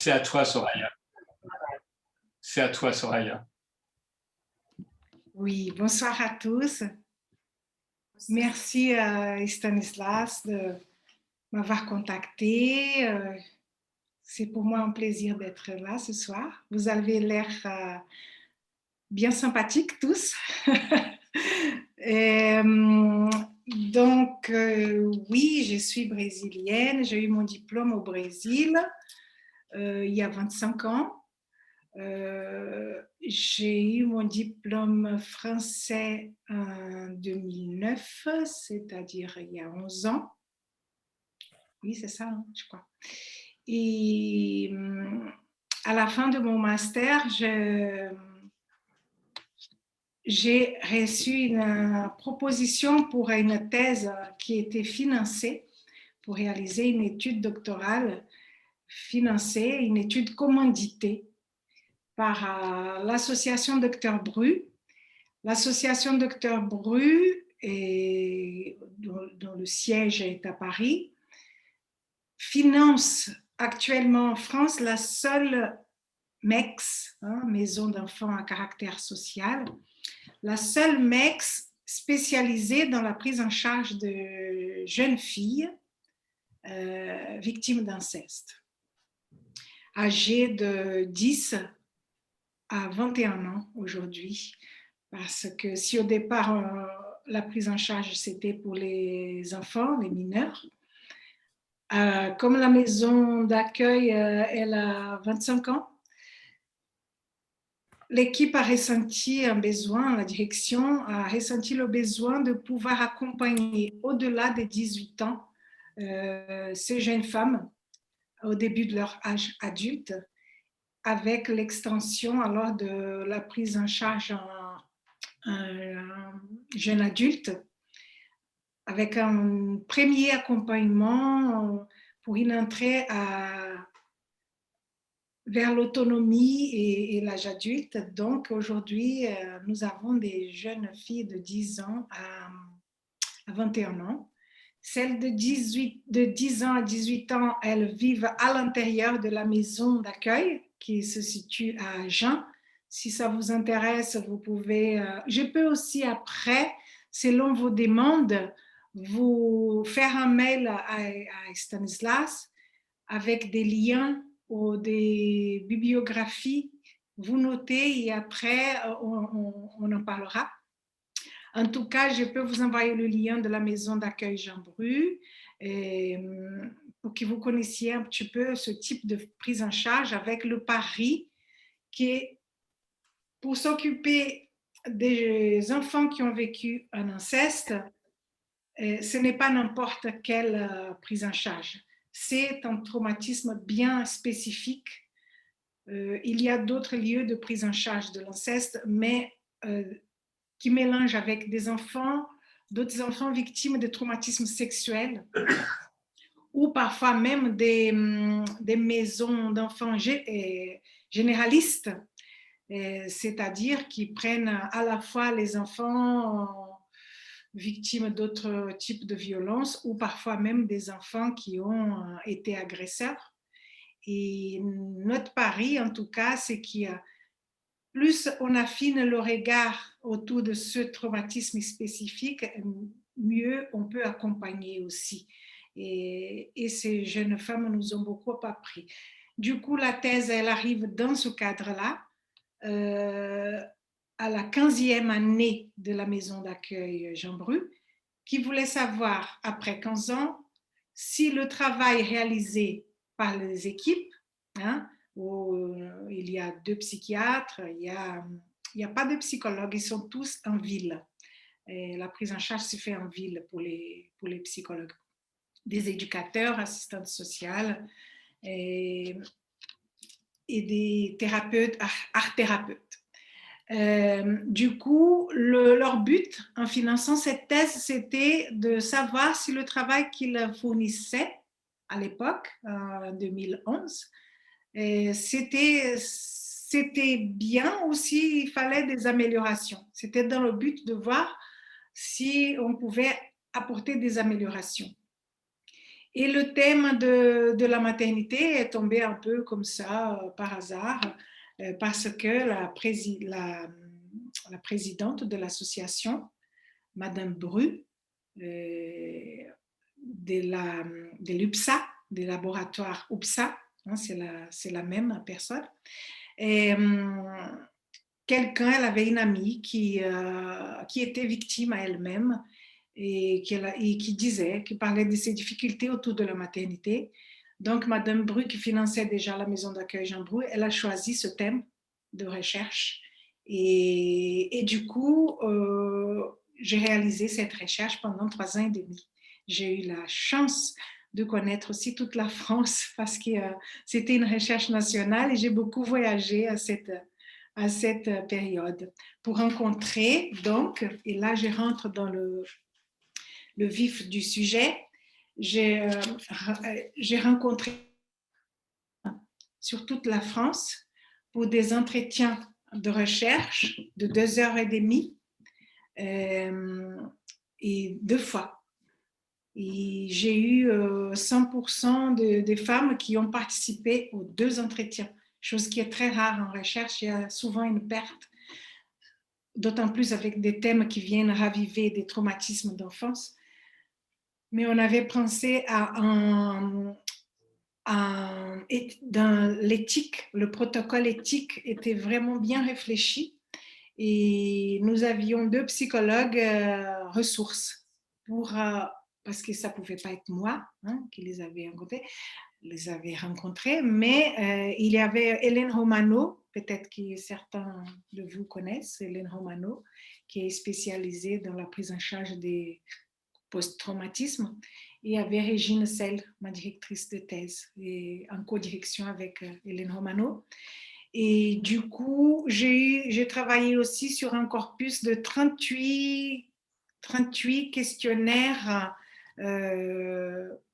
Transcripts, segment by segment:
C'est à toi, Soraya. C'est à toi, Soraya. Oui, bonsoir à tous. Merci Stanislas de m'avoir contacté. C'est pour moi un plaisir d'être là ce soir. Vous avez l'air bien sympathiques tous. Et, oui, je suis brésilienne. J'ai eu mon diplôme au Brésil il y a 25 ans. J'ai eu mon diplôme français en 2009, c'est-à-dire il y a 11 ans. Oui, c'est ça, hein, je crois. Et à la fin de mon master, j'ai reçu une proposition pour une thèse qui était financée pour réaliser une étude doctorale financée, une étude commanditée par l'association Dr Bru. L'association Dr Bru, dont le siège est à Paris, finance actuellement en France la seule MEX, maison d'enfants à caractère social, la seule MEX spécialisée dans la prise en charge de jeunes filles victimes d'inceste, âgées de 10 à 21 ans aujourd'hui. Parce que si au départ, la prise en charge, c'était pour les enfants, les mineurs, comme la maison d'accueil, elle a 25 ans, l'équipe a ressenti un besoin, la direction a ressenti le besoin de pouvoir accompagner au-delà des 18 ans ces jeunes femmes au début de leur âge adulte, avec l'extension alors de la prise en charge un jeune adulte, avec un premier accompagnement pour une entrée vers l'autonomie et l'âge adulte. Donc aujourd'hui, nous avons des jeunes filles de 10 ans à 21 ans. Celles de 10 ans à 18 ans, elles vivent à l'intérieur de la maison d'accueil qui se situe à Agen. Si ça vous intéresse, vous pouvez... je peux aussi après, selon vos demandes, vous faire un mail à Stanislas avec des liens ou des bibliographies. Vous notez et après, on en parlera. En tout cas, je peux vous envoyer le lien de la maison d'accueil Jean Bru pour que vous connaissiez un petit peu ce type de prise en charge avec le pari qui est pour s'occuper des enfants qui ont vécu un inceste. Ce n'est pas n'importe quelle prise en charge. C'est un traumatisme bien spécifique. Il y a d'autres lieux de prise en charge de l'inceste, mais qui mélangent avec d'autres enfants victimes de traumatismes sexuels ou parfois même des maisons d'enfants généralistes, c'est-à-dire qui prennent à la fois les enfants victimes d'autres types de violences ou parfois même des enfants qui ont été agresseurs. Et notre pari, en tout cas, c'est qu'il y a plus on affine le regard autour de ce traumatisme spécifique, mieux on peut accompagner aussi. Et ces jeunes femmes nous ont beaucoup appris. Du coup, la thèse, elle arrive dans ce cadre-là, à la 15e année de la maison d'accueil Jean Bru, qui voulait savoir, après 15 ans, si le travail réalisé par les équipes, où il y a 2 psychiatres, il n'y a pas de psychologues, ils sont tous en ville. Et la prise en charge se fait en ville pour les psychologues. Des éducateurs, assistantes sociales et des thérapeutes, art-thérapeutes. Du coup, leur but en finançant cette thèse, c'était de savoir si le travail qu'ils fournissaient à l'époque, en 2011, c'était bien ou s'il fallait des améliorations. C'était dans le but de voir si on pouvait apporter des améliorations. Et le thème de la maternité est tombé un peu comme ça, par hasard, parce que la présidente de l'association, Madame Bru, de l'UPSA, des laboratoires UPSA, hein, c'est la même personne. Et, elle avait une amie qui était victime à elle-même et qui parlait de ses difficultés autour de la maternité. Donc, Madame Bru, qui finançait déjà la maison d'accueil Jean Bru, elle a choisi ce thème de recherche. Et du coup, j'ai réalisé cette recherche pendant 3 ans et demi. J'ai eu la chance de connaître aussi toute la France parce que c'était une recherche nationale et j'ai beaucoup voyagé à cette période pour rencontrer, donc, et là je rentre dans le vif du sujet, j'ai rencontré sur toute la France pour des entretiens de recherche de 2 heures et demie et 2 fois. Et j'ai eu 100% des femmes qui ont participé aux 2 entretiens, chose qui est très rare en recherche. Il y a souvent une perte, d'autant plus avec des thèmes qui viennent raviver des traumatismes d'enfance. Mais on avait pensé dans l'éthique, le protocole éthique était vraiment bien réfléchi et nous avions 2 psychologues ressources parce que ça ne pouvait pas être moi qui les avait rencontrés, mais il y avait Hélène Romano, peut-être que certains de vous connaissent, Hélène Romano, qui est spécialisée dans la prise en charge des post-traumatisme, et il y avait Régine Sell, ma directrice de thèse, et en co-direction avec Hélène Romano. Et du coup, j'ai travaillé aussi sur un corpus de 38 questionnaires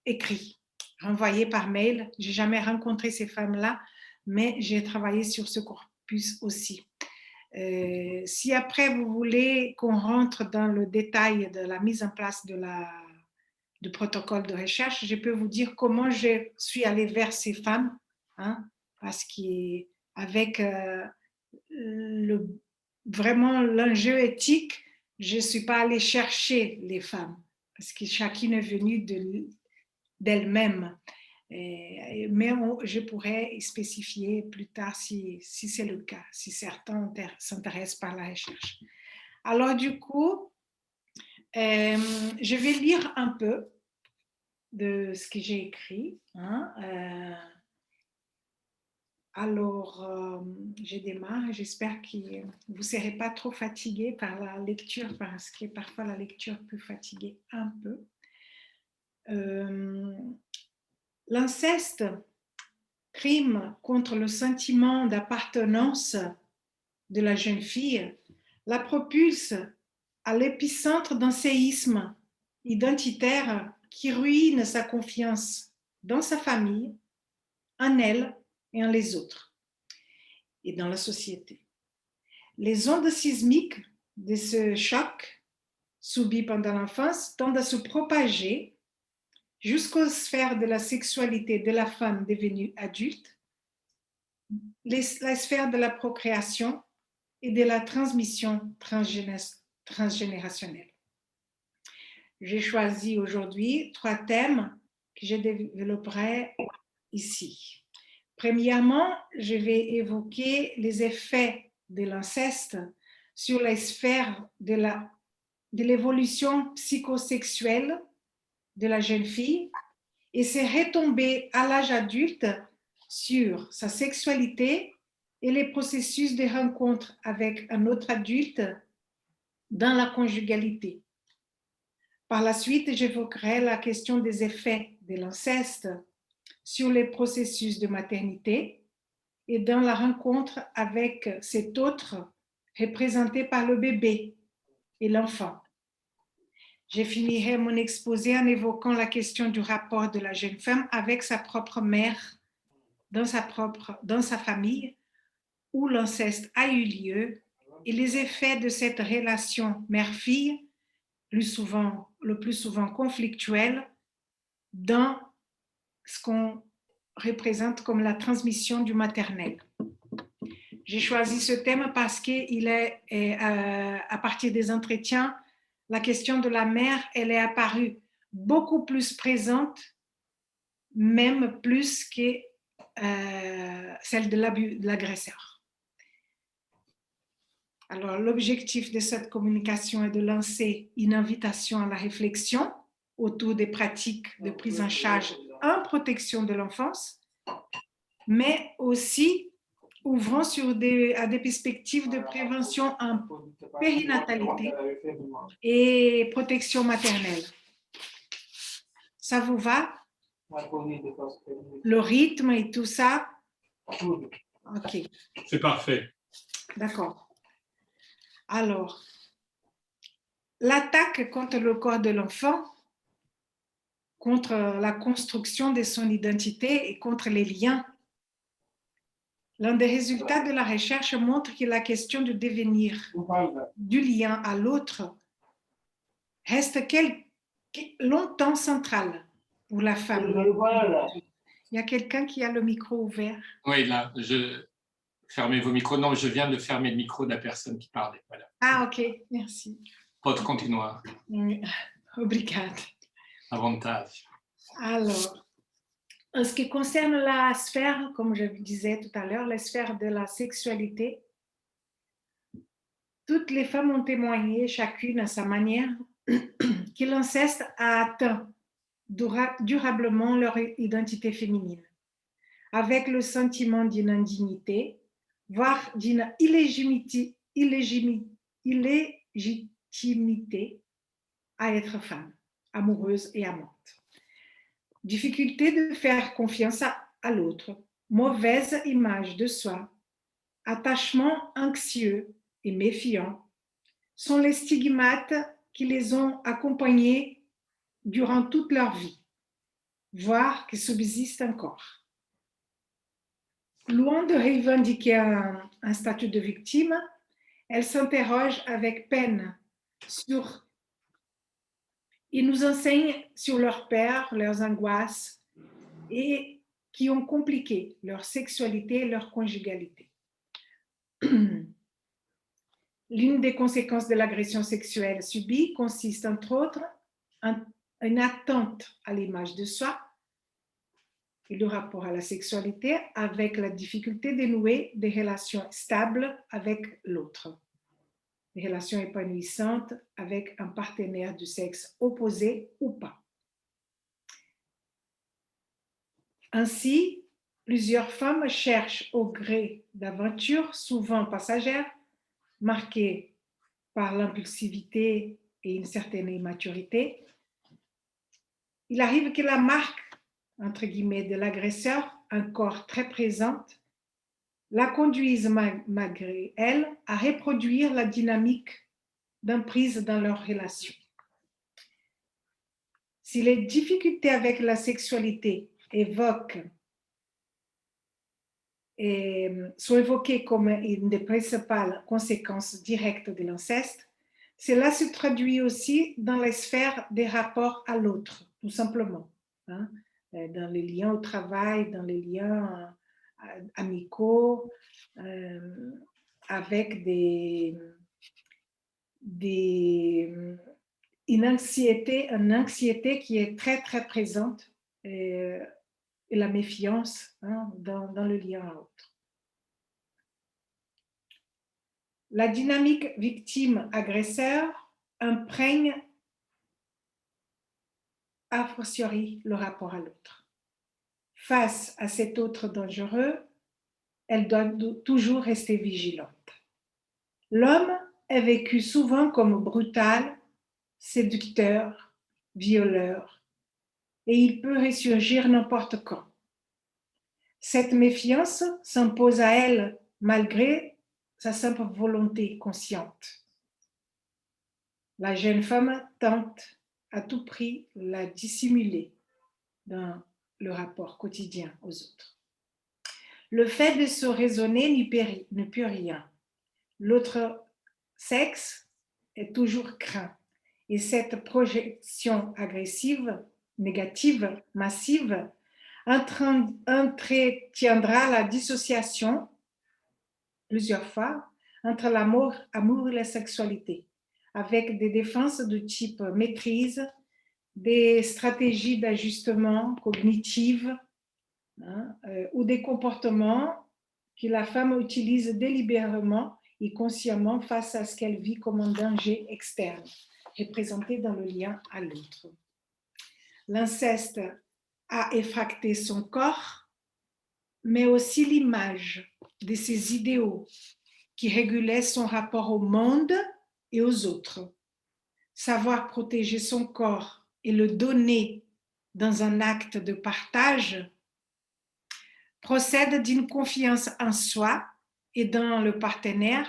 écrits, renvoyés par mail. Je n'ai jamais rencontré ces femmes-là, mais j'ai travaillé sur ce corpus aussi. Si après vous voulez qu'on rentre dans le détail de la mise en place du protocole de recherche, je peux vous dire comment je suis allée vers ces femmes, parce qu'avec vraiment l'enjeu éthique, je ne suis pas allée chercher les femmes, parce que chacune est venue d'elle-même. Mais je pourrais spécifier plus tard si c'est le cas, si certains s'intéressent par la recherche. Alors du coup, je vais lire un peu de ce que j'ai écrit. Alors, je démarre. J'espère que vous ne serez pas trop fatigués par la lecture, parce que parfois la lecture peut fatiguer un peu. L'inceste, crime contre le sentiment d'appartenance de la jeune fille, la propulse à l'épicentre d'un séisme identitaire qui ruine sa confiance dans sa famille, en elle et en les autres, et dans la société. Les ondes sismiques de ce choc subi pendant l'enfance tendent à se propager jusqu'aux sphères de la sexualité de la femme devenue adulte, la sphère de la procréation et de la transmission transgénérationnelle. J'ai choisi aujourd'hui 3 thèmes que je développerai ici. Premièrement, je vais évoquer les effets de l'inceste sur les sphères de l'évolution psychosexuelle de la jeune fille et ses retombées à l'âge adulte sur sa sexualité et les processus de rencontre avec un autre adulte dans la conjugalité. Par la suite, j'évoquerai la question des effets de l'inceste sur les processus de maternité et dans la rencontre avec cet autre représenté par le bébé et l'enfant. Je finirai mon exposé en évoquant la question du rapport de la jeune femme avec sa propre mère dans sa famille où l'inceste a eu lieu et les effets de cette relation mère-fille, le plus souvent conflictuelle, dans ce qu'on représente comme la transmission du maternel. J'ai choisi ce thème parce qu'il est, à partir des entretiens, la question de la mère, elle est apparue beaucoup plus présente, même plus que celle de l'agresseur. Alors, l'objectif de cette communication est de lancer une invitation à la réflexion autour des pratiques de prise en charge en protection de l'enfance, mais aussi ouvrant à des perspectives de prévention en périnatalité et protection maternelle. Ça vous va? Le rythme et tout ça? Ok. C'est parfait. D'accord. Alors, l'attaque contre le corps de l'enfant, contre la construction de son identité et contre les liens. L'un des résultats de la recherche montre que la question du devenir, du lien à l'autre, reste longtemps centrale pour la femme. Il y a quelqu'un qui a le micro ouvert. Oui, là, fermez vos micros. Non, je viens de fermer le micro de la personne qui parlait. Voilà. Ah, ok, merci. Pode continuar. Obrigada. À vontade. Alors, en ce qui concerne la sphère, comme je vous disais tout à l'heure, la sphère de la sexualité, toutes les femmes ont témoigné, chacune à sa manière, que l'inceste a atteint durablement leur identité féminine, avec le sentiment d'une indignité, voire d'une illégitimité à être femme, amoureuse et amante. Difficulté de faire confiance à l'autre, mauvaise image de soi, attachement anxieux et méfiant sont les stigmates qui les ont accompagnés durant toute leur vie, voire qui subsistent encore. Loin de revendiquer un statut de victime, elles s'interrogent avec peine sur... Ils nous enseignent sur leurs peurs, leurs angoisses et qui ont compliqué leur sexualité et leur conjugalité. L'une des conséquences de l'agression sexuelle subie consiste, entre autres, en une attente à l'image de soi et le rapport à la sexualité avec la difficulté de nouer des relations stables avec l'autre, des relations épanouissantes avec un partenaire du sexe opposé ou pas. Ainsi, plusieurs femmes cherchent au gré d'aventures souvent passagères, marquées par l'impulsivité et une certaine immaturité. Il arrive que la marque, entre guillemets, de l'agresseur, encore très présente, la conduise malgré elle à reproduire la dynamique d'emprise dans leur relation. Si les difficultés avec la sexualité sont évoquées comme une des principales conséquences directes de l'inceste, cela se traduit aussi dans les sphères des rapports à l'autre, tout simplement, hein, dans les liens au travail, dans les liens amicaux, avec une anxiété qui est très, très présente et la méfiance, hein, dans le lien à l'autre. La dynamique victime-agresseur imprègne a fortiori le rapport à l'autre. Face à cet autre dangereux, elle doit toujours rester vigilante. L'homme est vécu souvent comme brutal, séducteur, violeur, et il peut ressurgir n'importe quand. Cette méfiance s'impose à elle malgré sa simple volonté consciente. La jeune femme tente à tout prix de la dissimuler dans le rapport quotidien aux autres. Le fait de se raisonner ne peut rien. L'autre sexe est toujours craint. Et cette projection agressive, négative, massive, entretiendra la dissociation plusieurs fois entre l'amour et la sexualité, avec des défenses de type maîtrise, des stratégies d'ajustement cognitives ou des comportements que la femme utilise délibérément et consciemment face à ce qu'elle vit comme un danger externe, représenté dans le lien à l'autre. L'inceste a effracté son corps, mais aussi l'image de ses idéaux qui régulaient son rapport au monde et aux autres. Savoir protéger son corps et le donner dans un acte de partage procède d'une confiance en soi et dans le partenaire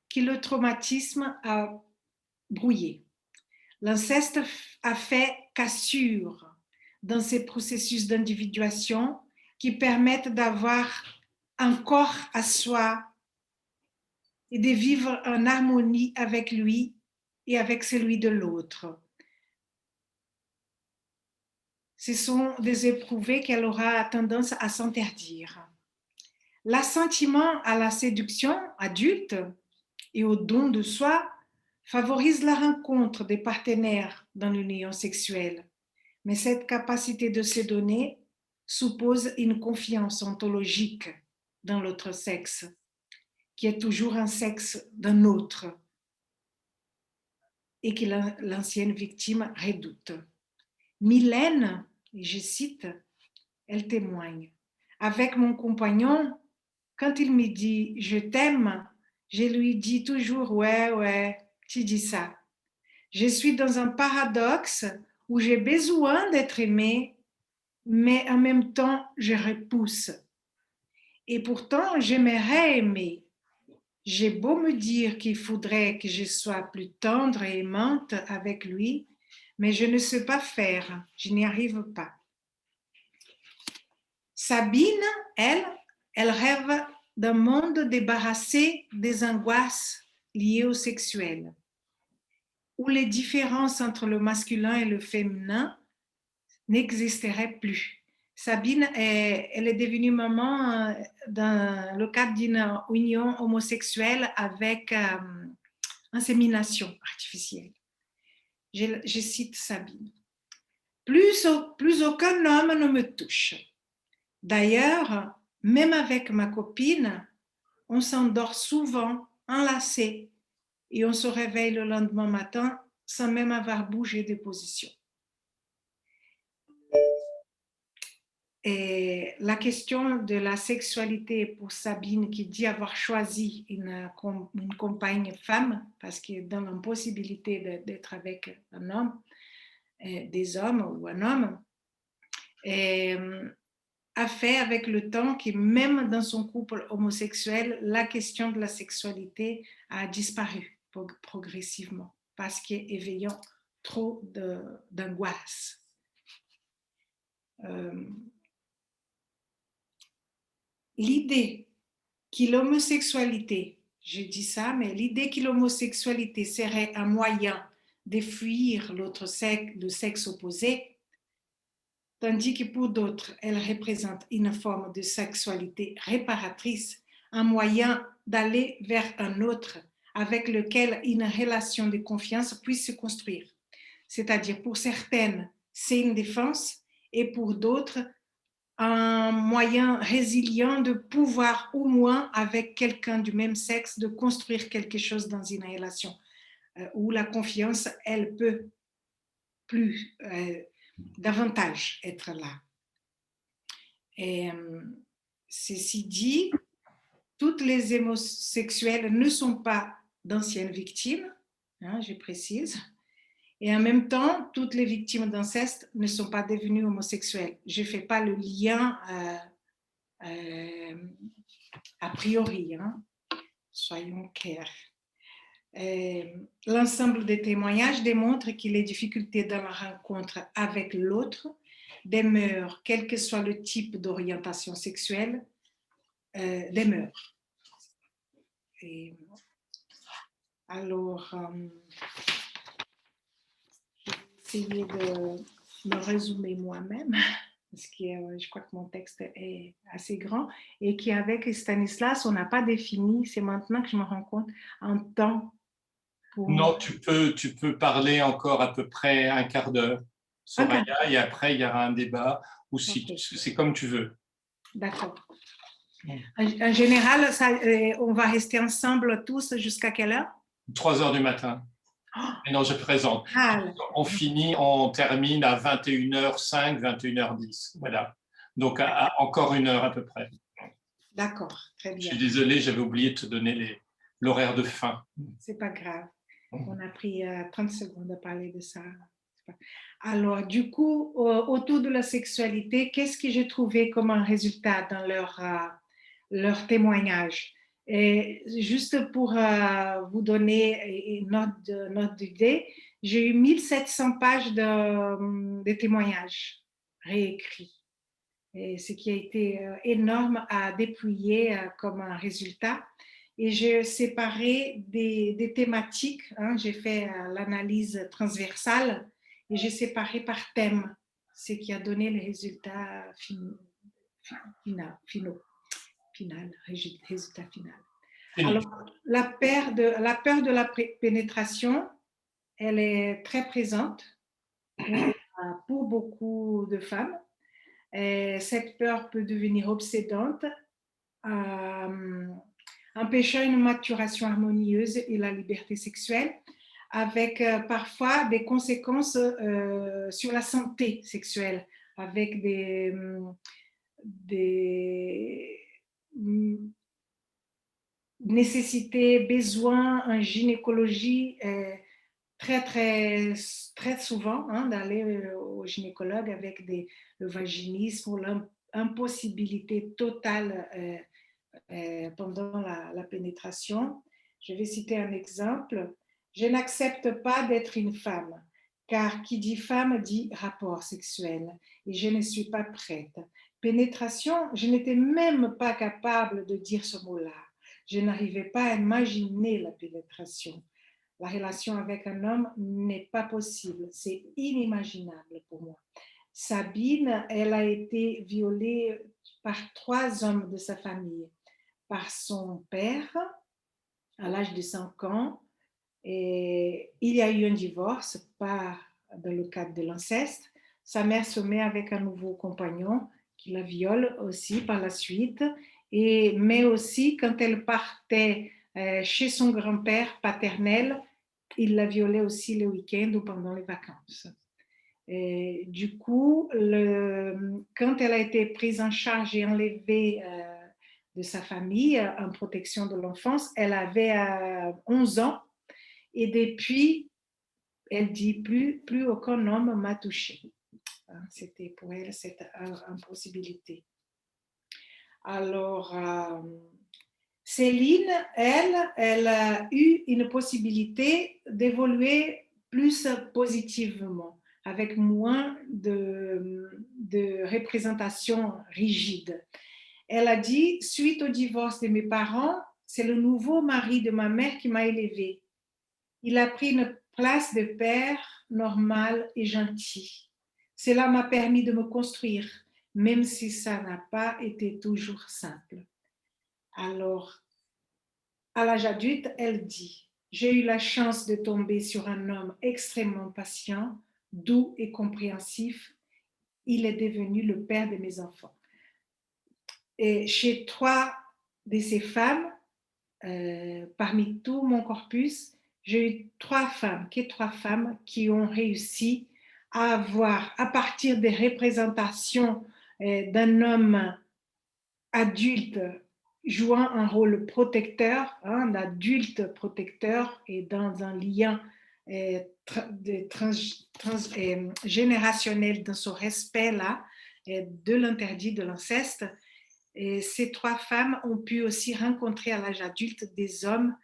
que le traumatisme a brouillé. L'inceste a fait cassure dans ces processus d'individuation qui permettent d'avoir un corps à soi et de vivre en harmonie avec lui et avec celui de l'autre. Ce sont des éprouvés qu'elle aura tendance à s'interdire. L'assentiment à la séduction adulte et au don de soi favorise la rencontre des partenaires dans l'union sexuelle. Mais cette capacité de se donner suppose une confiance ontologique dans l'autre sexe, qui est toujours un sexe d'un autre et que l'ancienne victime redoute. Mylène, et je cite, elle témoigne, « Avec mon compagnon, quand il me dit « je t'aime », je lui dis toujours « ouais, tu dis ça ». Je suis dans un paradoxe où j'ai besoin d'être aimée, mais en même temps, je repousse. Et pourtant, j'aimerais aimer. J'ai beau me dire qu'il faudrait que je sois plus tendre et aimante avec lui, mais je ne sais pas faire, je n'y arrive pas. Sabine, elle rêve d'un monde débarrassé des angoisses liées au sexuel, où les différences entre le masculin et le féminin n'existeraient plus. Sabine, elle est devenue maman dans le cadre d'une union homosexuelle avec insémination artificielle. Je cite Sabine. Plus aucun homme ne me touche. D'ailleurs, même avec ma copine, on s'endort souvent enlacés et on se réveille le lendemain matin sans même avoir bougé de position. Et la question de la sexualité pour Sabine, qui dit avoir choisi une compagne femme, parce qu'elle est dans l'impossibilité d'être avec un homme, des hommes ou un homme, a fait avec le temps que même dans son couple homosexuel, la question de la sexualité a disparu progressivement, parce qu'elle éveillant trop d'angoisse. L'idée que l'homosexualité, je dis ça, mais l'idée que l'homosexualité serait un moyen de fuir l'autre sexe, le sexe opposé, tandis que pour d'autres, elle représente une forme de sexualité réparatrice, un moyen d'aller vers un autre avec lequel une relation de confiance puisse se construire. C'est-à-dire, pour certaines, c'est une défense, et pour d'autres, un moyen résilient de pouvoir, au moins avec quelqu'un du même sexe, de construire quelque chose dans une relation où la confiance, elle peut plus davantage être là. Et ceci dit, toutes les homosexuels ne sont pas d'anciennes victimes, je précise, et en même temps, toutes les victimes d'inceste ne sont pas devenues homosexuelles. Je ne fais pas le lien a priori, soyons clairs. L'ensemble des témoignages démontre que les difficultés dans la rencontre avec l'autre demeurent, quel que soit le type d'orientation sexuelle, demeurent. Et alors, je vais essayer de me résumer moi-même. parce que je crois que mon texte est assez grand, et qu'avec Stanislas, on n'a pas défini, c'est maintenant que je me rends compte, un temps pour... Non, tu peux parler encore à peu près un quart d'heure, Ok, Soraya, et après, il y aura un débat, ou si ok, c'est comme tu veux. d'accord. En général, ça, on va rester ensemble tous jusqu'à quelle heure? 3 heures du matin. Oh, Mais non, je présente. génial. On termine à 21h05, 21h10. Voilà. Donc, encore 1 heure à peu près. D'accord, très Je bien. suis désolé, j'avais oublié de te donner l'horaire de fin. C'est pas grave. On a pris 30 secondes à parler de ça. Alors, du coup, autour de la sexualité, qu'est-ce que j'ai trouvé comme un résultat dans leur témoignage? Et juste pour vous donner une note d'idée, j'ai eu 1700 pages de témoignages réécrits. Et ce qui a été énorme à dépouiller comme un résultat. Et j'ai séparé des thématiques, hein, j'ai fait l'analyse transversale et j'ai séparé par thème, ce qui a donné les résultats résultat final. Fini. Alors, la peur de la pénétration, elle est très présente pour beaucoup de femmes. Et cette peur peut devenir obsédante, empêchant une maturation harmonieuse et la liberté sexuelle, avec parfois des conséquences sur la santé sexuelle, avec des nécessités, besoins en gynécologie très, très, très souvent hein, d'aller au gynécologue avec le vaginisme ou l'impossibilité totale pendant la pénétration. Je vais citer un exemple. Je n'accepte pas d'être une femme, car qui dit femme dit rapport sexuel, et je ne suis pas prête. Pénétration, je n'étais même pas capable de dire ce mot-là. Je n'arrivais pas à imaginer la pénétration. La relation avec un homme n'est pas possible, c'est inimaginable pour moi. Sabine, elle a été violée par 3 hommes de sa famille, par son père à l'âge de 5 ans, et il y a eu un divorce, pas dans le cadre de l'inceste. Sa mère se met avec un nouveau compagnon qui la viole aussi par la suite, mais aussi quand elle partait chez son grand-père paternel, il la violait aussi le week-end ou pendant les vacances. Et du coup, quand elle a été prise en charge et enlevée de sa famille en protection de l'enfance, elle avait 11 ans et depuis, elle dit plus aucun homme m'a touchée. C'était pour elle cette impossibilité. Alors, Céline, elle a eu une possibilité d'évoluer plus positivement, avec moins de représentation rigide. Elle a dit, suite au divorce de mes parents, c'est le nouveau mari de ma mère qui m'a élevée. Il a pris une place de père normal et gentil. Cela m'a permis de me construire, même si ça n'a pas été toujours simple. Alors, à l'âge adulte, elle dit, j'ai eu la chance de tomber sur un homme extrêmement patient, doux et compréhensif. Il est devenu le père de mes enfants. Et chez 3 de ces femmes, parmi tout mon corpus, j'ai eu 3 femmes qui ont réussi à avoir, à partir des représentations d'un homme adulte jouant un rôle protecteur, hein, d'adulte protecteur et dans un lien générationnel dans ce respect-là de l'interdit de l'inceste. Et ces 3 femmes ont pu aussi rencontrer à l'âge adulte des hommes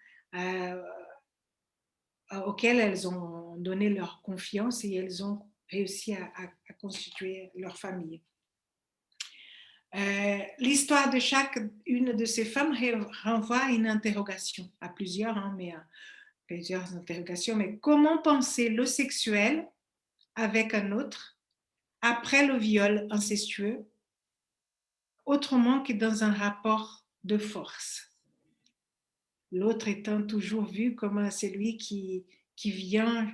auxquels elles ont donné leur confiance et elles ont réussi à constituer leur famille. L'histoire de chacune de ces femmes renvoie à une interrogation, à plusieurs, hein, mais à plusieurs interrogations. Mais comment penser le sexuel avec un autre, après le viol incestueux, autrement que dans un rapport de force. L'autre étant toujours vu comme celui qui vient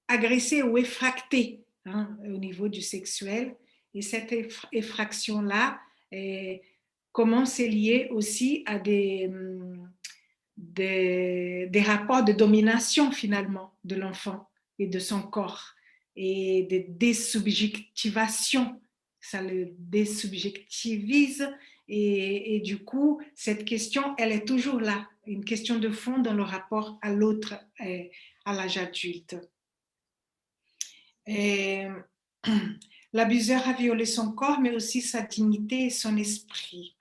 agresser ou effracter au niveau du sexuel. Et cette effraction-là, comment c'est lié aussi à des rapports de domination finalement de l'enfant et de son corps et de désubjectivation. Ça le désubjectivise et du coup, cette question, elle est toujours là, une question de fond dans le rapport à l'autre, à l'âge adulte. L'abuseur a violé son corps, mais aussi sa dignité et son esprit.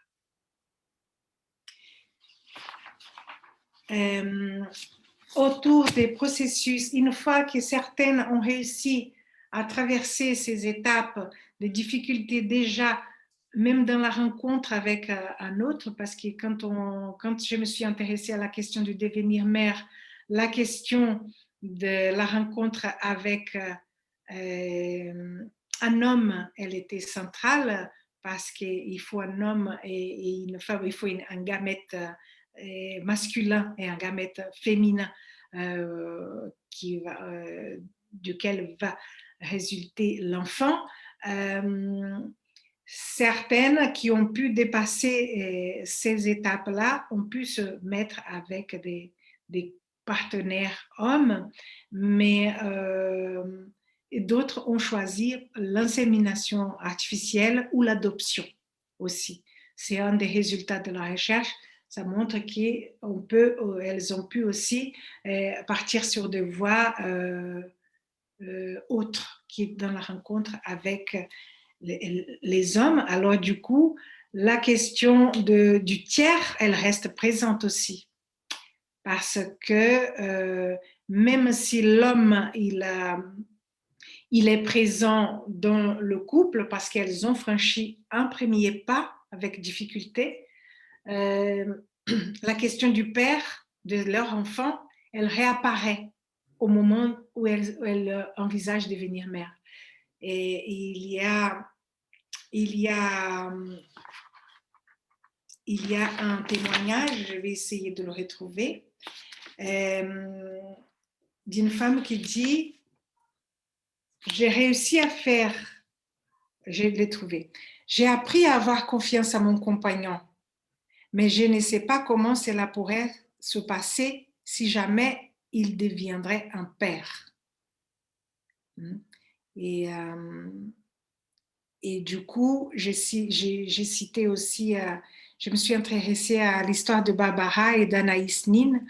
Autour des processus, une fois que certaines ont réussi à traverser ces étapes de difficultés déjà, même dans la rencontre avec un autre, parce que quand je me suis intéressée à la question du devenir mère, la question de la rencontre avec un homme, elle était centrale parce qu'il faut un homme et une femme, il faut un gamète masculin et un gamète féminin duquel va résulter l'enfant. Certaines qui ont pu dépasser ces étapes-là ont pu se mettre avec des partenaires hommes, mais d'autres ont choisi l'insémination artificielle ou l'adoption aussi. C'est un des résultats de la recherche. Ça montre qu'elles ont pu aussi partir sur des voies autres qui dans la rencontre avec les hommes. Alors du coup, la question du tiers, elle reste présente aussi. Parce que même si l'homme, il est présent dans le couple parce qu'elles ont franchi un premier pas avec difficulté, la question du père, de leur enfant, elle réapparaît au moment où elle envisage de devenir mère. Et il y a un témoignage, je vais essayer de le retrouver, d'une femme qui dit « J'ai réussi à faire, je l'ai trouvé, j'ai appris à avoir confiance à mon compagnon, mais je ne sais pas comment cela pourrait se passer si jamais il deviendrait un père. » Et du coup, j'ai cité aussi, je me suis intéressée à l'histoire de Barbara et d'Anaïs Nin,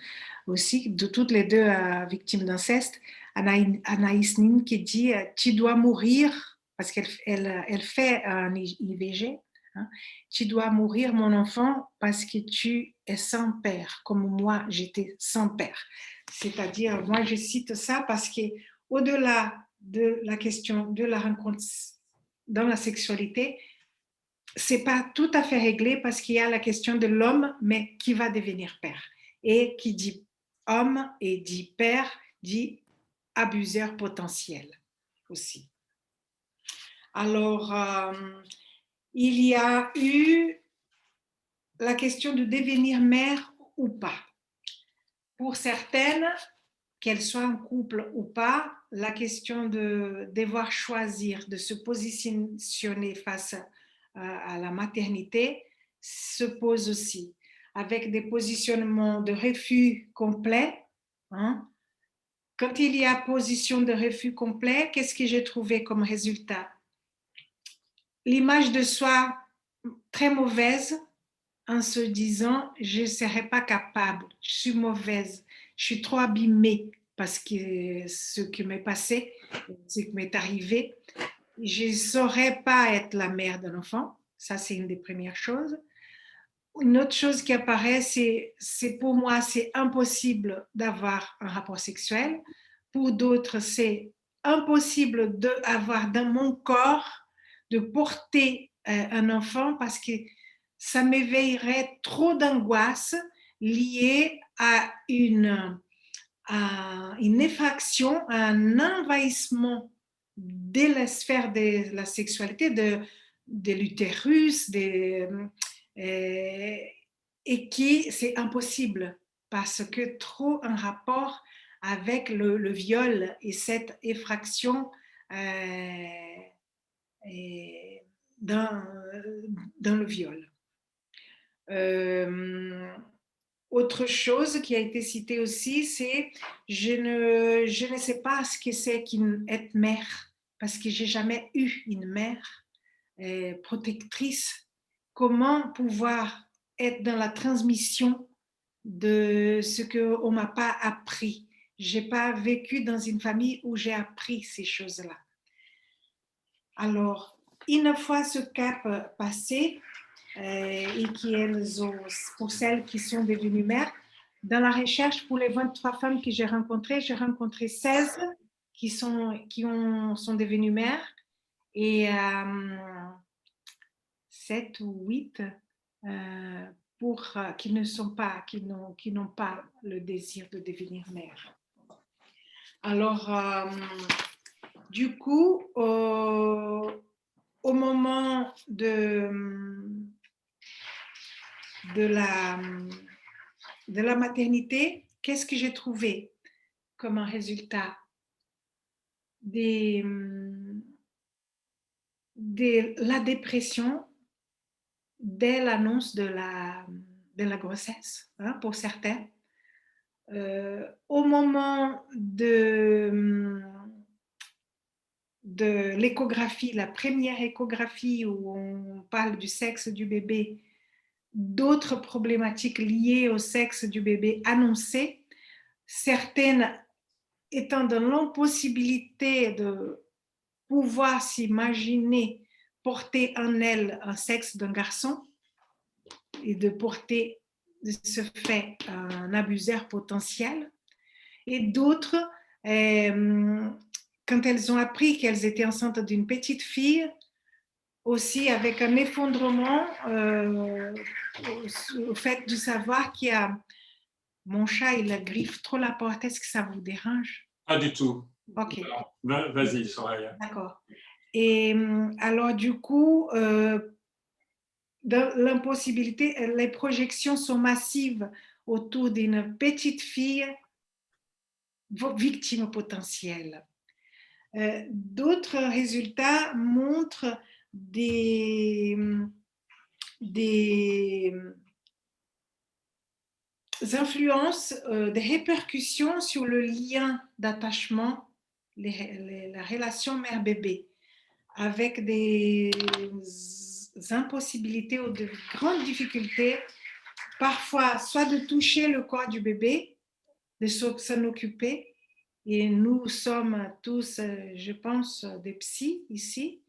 aussi, de toutes les deux victimes d'inceste. Anaïs Nin qui dit « Tu dois mourir », parce qu'elle fait un IVG, hein, « Tu dois mourir, mon enfant, parce que tu es sans père, comme moi, j'étais sans père. » C'est-à-dire, moi, je cite ça parce qu'au-delà de la question de la rencontre dans la sexualité, c'est pas tout à fait réglé parce qu'il y a la question de l'homme, mais qui va devenir père. Et qui dit homme et dit père, dit abuseur potentiel aussi. Alors, il y a eu la question de devenir mère ou pas. Pour certaines, qu'elles soient en couple ou pas, la question de devoir choisir, de se positionner face à la maternité se pose aussi, avec des positionnements de refus complet. Hein. Quand il y a position de refus complet, qu'est-ce que j'ai trouvé comme résultat? L'image de soi très mauvaise, en se disant je ne serai pas capable, je suis mauvaise, je suis trop abîmée parce que ce qui m'est passé, ce qui m'est arrivé, je ne saurais pas être la mère d'un enfant. Ça, c'est une des premières choses. Une autre chose qui apparaît, c'est pour moi, c'est impossible d'avoir un rapport sexuel. Pour d'autres, c'est impossible d'avoir dans mon corps, de porter un enfant parce que ça m'éveillerait trop d'angoisse liée à une à une effraction, à un envahissement de la sphère de la sexualité, de l'utérus, et qui c'est impossible parce que trop en rapport avec le viol et cette effraction dans, dans le viol. Autre chose qui a été citée aussi, c'est je ne sais pas ce que c'est qu'être mère, parce que j'ai jamais eu une mère protectrice. Comment pouvoir être dans la transmission de ce qu'on ne m'a pas appris? Je n'ai pas vécu dans une famille où j'ai appris ces choses-là. Alors, une fois ce cap passé, et pour celles qui sont devenues mères, dans la recherche pour les 23 femmes que j'ai rencontrées 16 qui sont devenues mères et 7 ou 8 qui n'ont pas le désir de devenir mère. Alors, du coup, au moment de la maternité, qu'est-ce que j'ai trouvé comme un résultat? La dépression dès l'annonce de la grossesse, hein, pour certains. Au moment de l'échographie, la première échographie où on parle du sexe du bébé, d'autres problématiques liées au sexe du bébé annoncées, certaines étant dans l'impossibilité de pouvoir s'imaginer porter en elle un sexe d'un garçon et de porter de ce fait un abuseur potentiel, et d'autres, quand elles ont appris qu'elles étaient enceintes d'une petite fille, aussi avec un effondrement au fait de savoir qu'il y a mon chat, il griffe trop la porte. Est-ce que ça vous dérange? Pas du tout. Ok. Vas-y, Soraya. D'accord. Et alors, du coup, dans l'impossibilité, les projections sont massives autour d'une petite fille victime potentielle. D'autres résultats montrent des influences, des répercussions sur le lien d'attachement, la relation mère-bébé, avec des impossibilités ou de grandes difficultés, parfois soit de toucher le corps du bébé, de s'en occuper. Et nous sommes tous, je pense, des psys ici.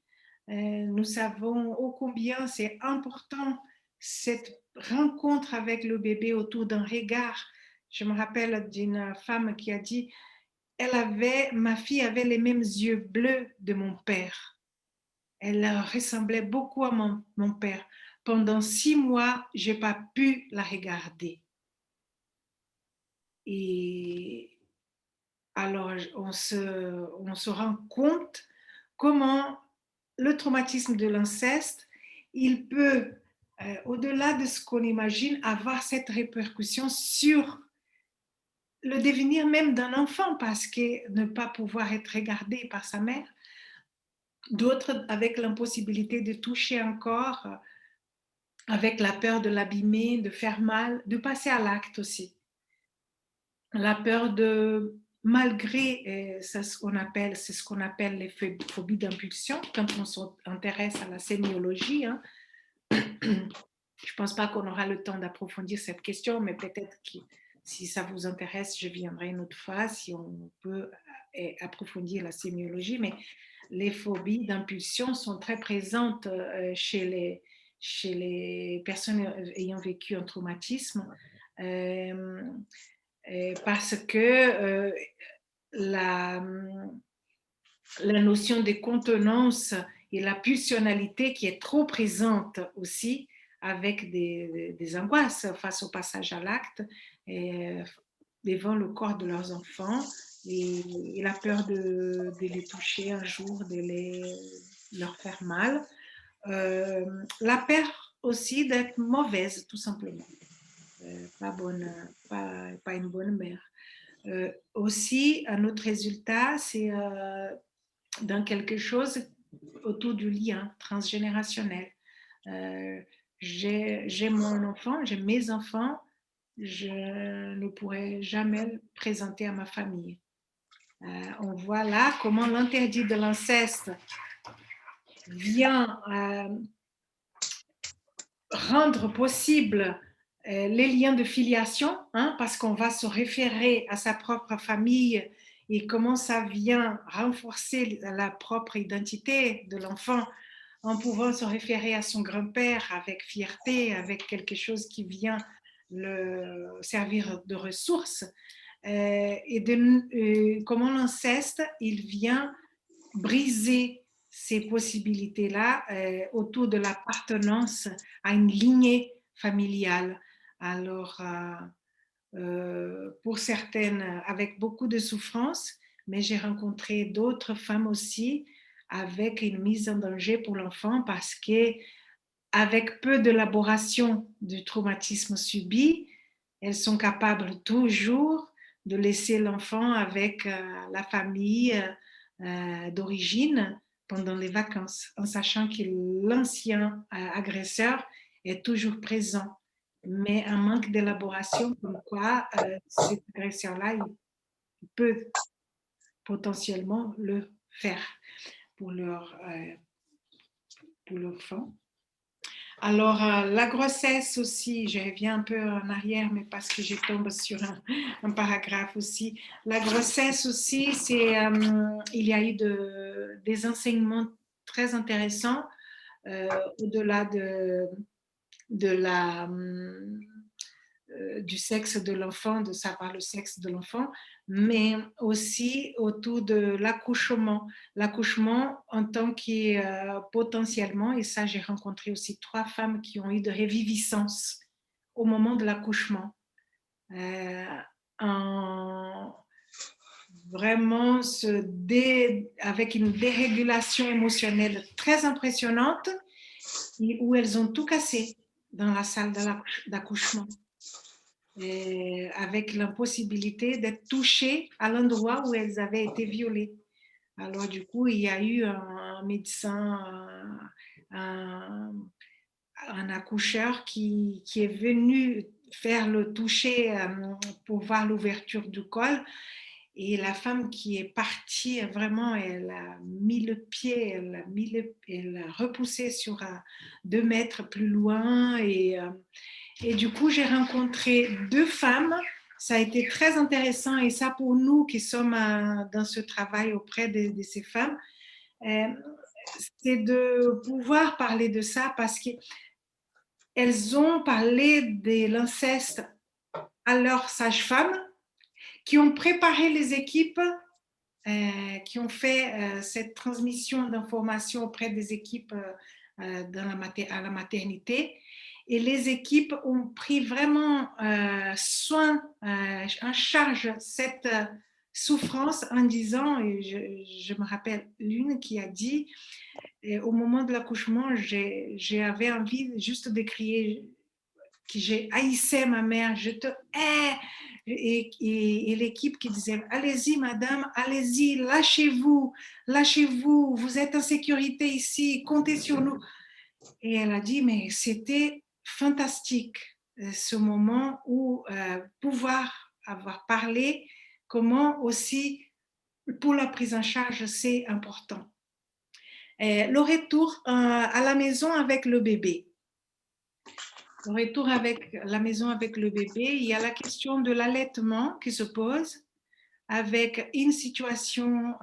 Nous savons ô combien c'est important cette rencontre avec le bébé autour d'un regard. Je me rappelle d'une femme qui a dit, ma fille avait les mêmes yeux bleus de mon père. Elle ressemblait beaucoup à mon père. Pendant 6 mois, je n'ai pas pu la regarder. Et alors, on se rend compte comment le traumatisme de l'inceste, il peut, au-delà de ce qu'on imagine, avoir cette répercussion sur le devenir même d'un enfant, parce que ne pas pouvoir être regardé par sa mère, d'autres avec l'impossibilité de toucher un corps, avec la peur de l'abîmer, de faire mal, de passer à l'acte aussi. La peur de, malgré c'est ce qu'on appelle les phobies d'impulsion, quand on s'intéresse à la sémiologie, hein. Je ne pense pas qu'on aura le temps d'approfondir cette question, mais peut-être que si ça vous intéresse, je viendrai une autre fois si on peut approfondir la sémiologie. Mais les phobies d'impulsion sont très présentes chez les personnes ayant vécu un traumatisme, parce que la notion de contenance et la pulsionalité qui est trop présente aussi, avec des angoisses face au passage à l'acte, devant le corps de leurs enfants et la peur de les toucher un jour, leur faire mal. La peur aussi d'être mauvaise, tout simplement. Pas bonne, pas une bonne mère. Aussi, un autre résultat, c'est dans quelque chose autour du lien transgénérationnel. J'ai mon enfant, j'ai mes enfants, je ne pourrais jamais le présenter à ma famille. On voit là comment l'interdit de l'inceste vient rendre possible les liens de filiation, hein, parce qu'on va se référer à sa propre famille et comment ça vient renforcer la propre identité de l'enfant en pouvant se référer à son grand-père avec fierté, avec quelque chose qui vient le servir de ressource. Comment l'inceste, il vient briser ces possibilités-là autour de l'appartenance à une lignée familiale. Alors, pour certaines, avec beaucoup de souffrance, mais j'ai rencontré d'autres femmes aussi avec une mise en danger pour l'enfant parce que avec peu d'élaboration du traumatisme subi, elles sont capables toujours de laisser l'enfant avec la famille d'origine pendant les vacances, en sachant que l'ancien agresseur est toujours présent, mais un manque d'élaboration comme quoi cet agresseur-là, il peut potentiellement le faire pour pour leur enfant. Alors, la grossesse aussi, je reviens un peu en arrière, mais parce que je tombe sur un paragraphe aussi. La grossesse aussi, il y a eu des enseignements très intéressants au-delà du sexe de l'enfant, de savoir le sexe de l'enfant, mais aussi autour de l'accouchement. L'accouchement en tant que potentiellement, et ça j'ai rencontré aussi 3 femmes qui ont eu de réviviscence au moment de l'accouchement. En vraiment avec une dérégulation émotionnelle très impressionnante où elles ont tout cassé dans la salle d'accouchement. Avec l'impossibilité d'être touchées à l'endroit où elles avaient été violées. Alors du coup, il y a eu un médecin, un accoucheur qui est venu faire le toucher pour voir l'ouverture du col. Et la femme qui est partie, vraiment, elle a mis le pied, elle a repoussé sur 2 mètres plus loin. Et du coup, j'ai rencontré 2 femmes. Ça a été très intéressant. Et ça, pour nous qui sommes dans ce travail auprès de ces femmes, c'est de pouvoir parler de ça parce qu'elles ont parlé de l'inceste à leurs sages-femmes qui ont préparé les équipes, qui ont fait cette transmission d'informations auprès des équipes à la maternité. Et les équipes ont pris vraiment soin, en charge cette souffrance en disant, et je me rappelle l'une qui a dit, au moment de l'accouchement, j'avais envie juste de crier que j'ai haïssé ma mère, je te hais. Et l'équipe qui disait, allez-y madame, allez-y, lâchez-vous, lâchez-vous, vous êtes en sécurité ici, comptez sur nous. Et elle a dit, mais c'était fantastique, ce moment où pouvoir avoir parlé, comment aussi pour la prise en charge, c'est important. Le retour à la maison avec le bébé. Le retour avec la maison avec le bébé, il y a la question de l'allaitement qui se pose avec une situation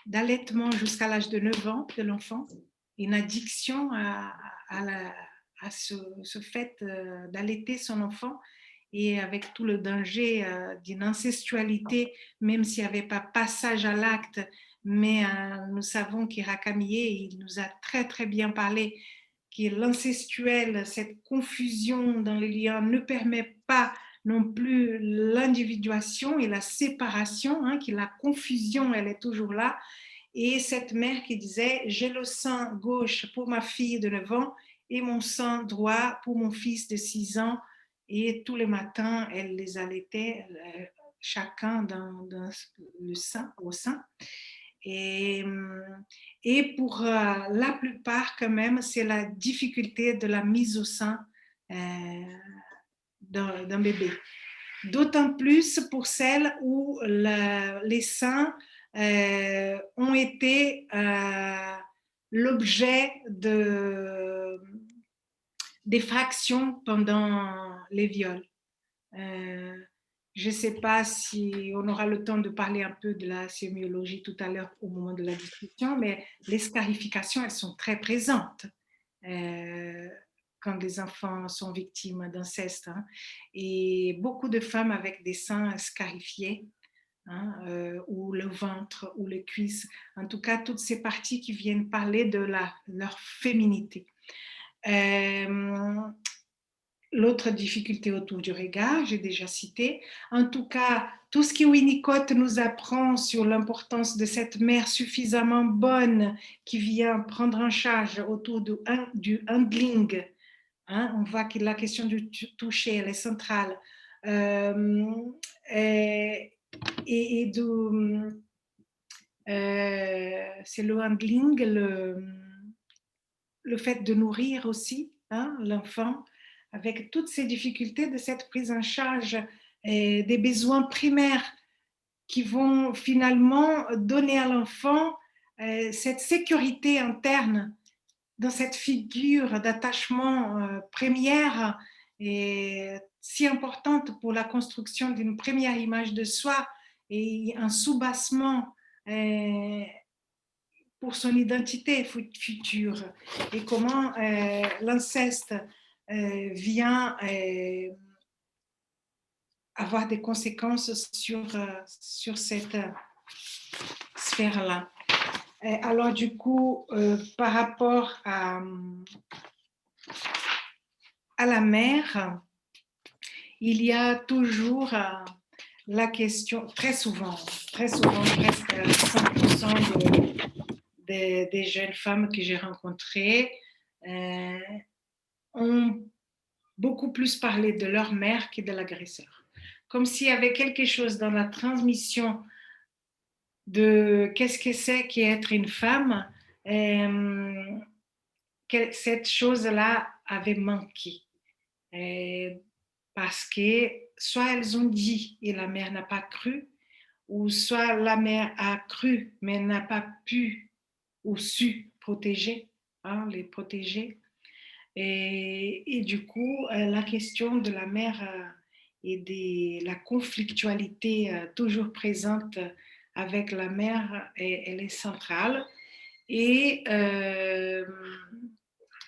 d'allaitement jusqu'à l'âge de 9 ans de l'enfant, une addiction à ce fait d'allaiter son enfant et avec tout le danger d'une incestualité, même s'il n'y avait pas passage à l'acte, mais nous savons qu'Irakamié, il nous a très très bien parlé que l'incestuel, cette confusion dans les liens ne permet pas non plus l'individuation et la séparation, hein, que la confusion, elle est toujours là. Et cette mère qui disait, j'ai le sein gauche pour ma fille de 9 ans et mon sein droit pour mon fils de 6 ans. Et tous les matins, elle les allaitait, chacun dans le sein, au sein. Et, et pour la plupart, quand même, c'est la difficulté de la mise au sein d'un bébé. D'autant plus pour celles où les seins ont été l'objet d'effractions pendant les viols. Je ne sais pas si on aura le temps de parler un peu de la sémiologie tout à l'heure au moment de la discussion, mais les scarifications, elles sont très présentes quand les enfants sont victimes d'inceste. Hein. Et beaucoup de femmes avec des seins scarifiés, hein, ou le ventre, ou les cuisses, en tout cas toutes ces parties qui viennent parler de leur féminité. L'autre difficulté autour du regard, j'ai déjà cité. En tout cas, tout ce que Winnicott nous apprend sur l'importance de cette mère suffisamment bonne qui vient prendre en charge autour du handling. Hein, on voit que la question du toucher, elle est centrale. C'est le handling, le fait de nourrir aussi, hein, l'enfant, avec toutes ces difficultés de cette prise en charge des besoins primaires qui vont finalement donner à l'enfant cette sécurité interne dans cette figure d'attachement première et si importante pour la construction d'une première image de soi et un soubassement pour son identité future et comment l'inceste vient avoir des conséquences sur cette sphère-là. Alors du coup, par rapport à la mère, il y a toujours la question, très souvent, presque 100% des jeunes femmes que j'ai rencontrées ont beaucoup plus parlé de leur mère que de l'agresseur. Comme s'il y avait quelque chose dans la transmission de qu'est-ce que c'est qu'être une femme, que cette chose-là avait manqué. Parce que soit elles ont dit et la mère n'a pas cru, ou soit la mère a cru mais n'a pas pu ou su protéger, hein, les protéger. Et du coup, la question de la mère et de la conflictualité toujours présente avec la mère, elle est centrale. Et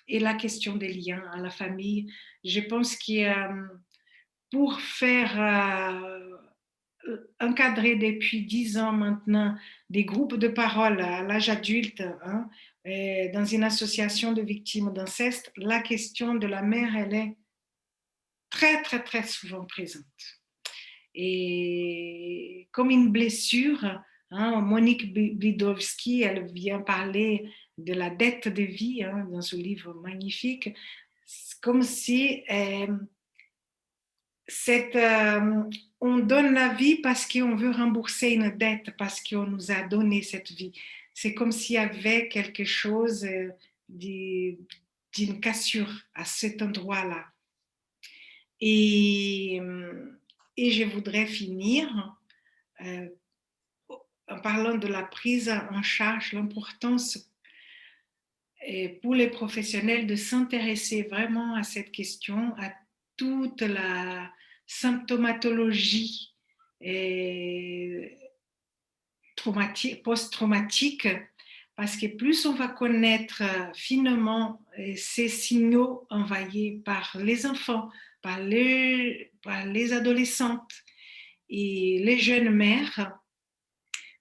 la question des liens à la famille, je pense que pour faire encadrer depuis 10 ans maintenant des groupes de parole à l'âge adulte, hein, dans une association de victimes d'inceste, la question de la mère, elle est très, très, très souvent présente. Et comme une blessure, hein, Monique Bidowski, elle vient parler de la dette de vie hein, dans ce livre magnifique, comme si on donne la vie parce qu'on veut rembourser une dette, parce qu'on nous a donné cette vie. C'est comme s'il y avait quelque chose d'une cassure à cet endroit-là. Et je voudrais finir en parlant de la prise en charge, l'importance pour les professionnels de s'intéresser vraiment à cette question, à toute la symptomatologie post-traumatique, parce que plus on va connaître finement ces signaux envoyés par les enfants, par les adolescentes et les jeunes mères,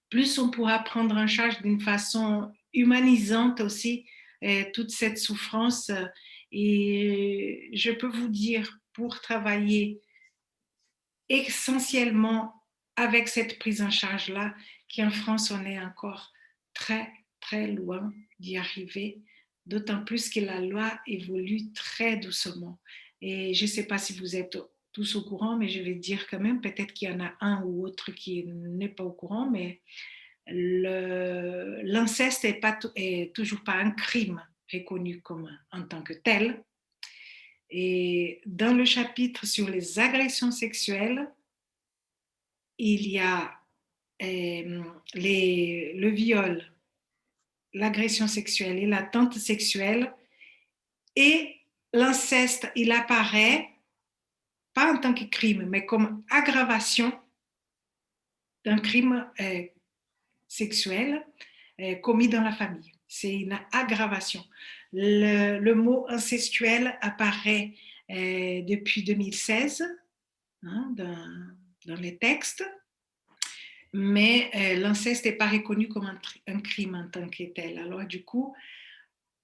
plus on pourra prendre en charge d'une façon humanisante aussi toute cette souffrance. Et je peux vous dire, pour travailler essentiellement avec cette prise en charge-là, qu'en France, on est encore très, très loin d'y arriver, d'autant plus que la loi évolue très doucement. Et je ne sais pas si vous êtes tous au courant, mais je vais dire quand même, peut-être qu'il y en a un ou autre qui n'est pas au courant, mais l'inceste est toujours pas un crime reconnu comme en tant que tel. Et dans le chapitre sur les agressions sexuelles, il y a le viol, l'agression sexuelle et l'attente sexuelle. Et l'inceste, il apparaît pas en tant que crime, mais comme aggravation d'un crime sexuel commis dans la famille. C'est une aggravation. Le mot incestuel apparaît depuis 2016 dans les textes, mais l'inceste n'est pas reconnu comme un crime en tant que tel. Alors du coup,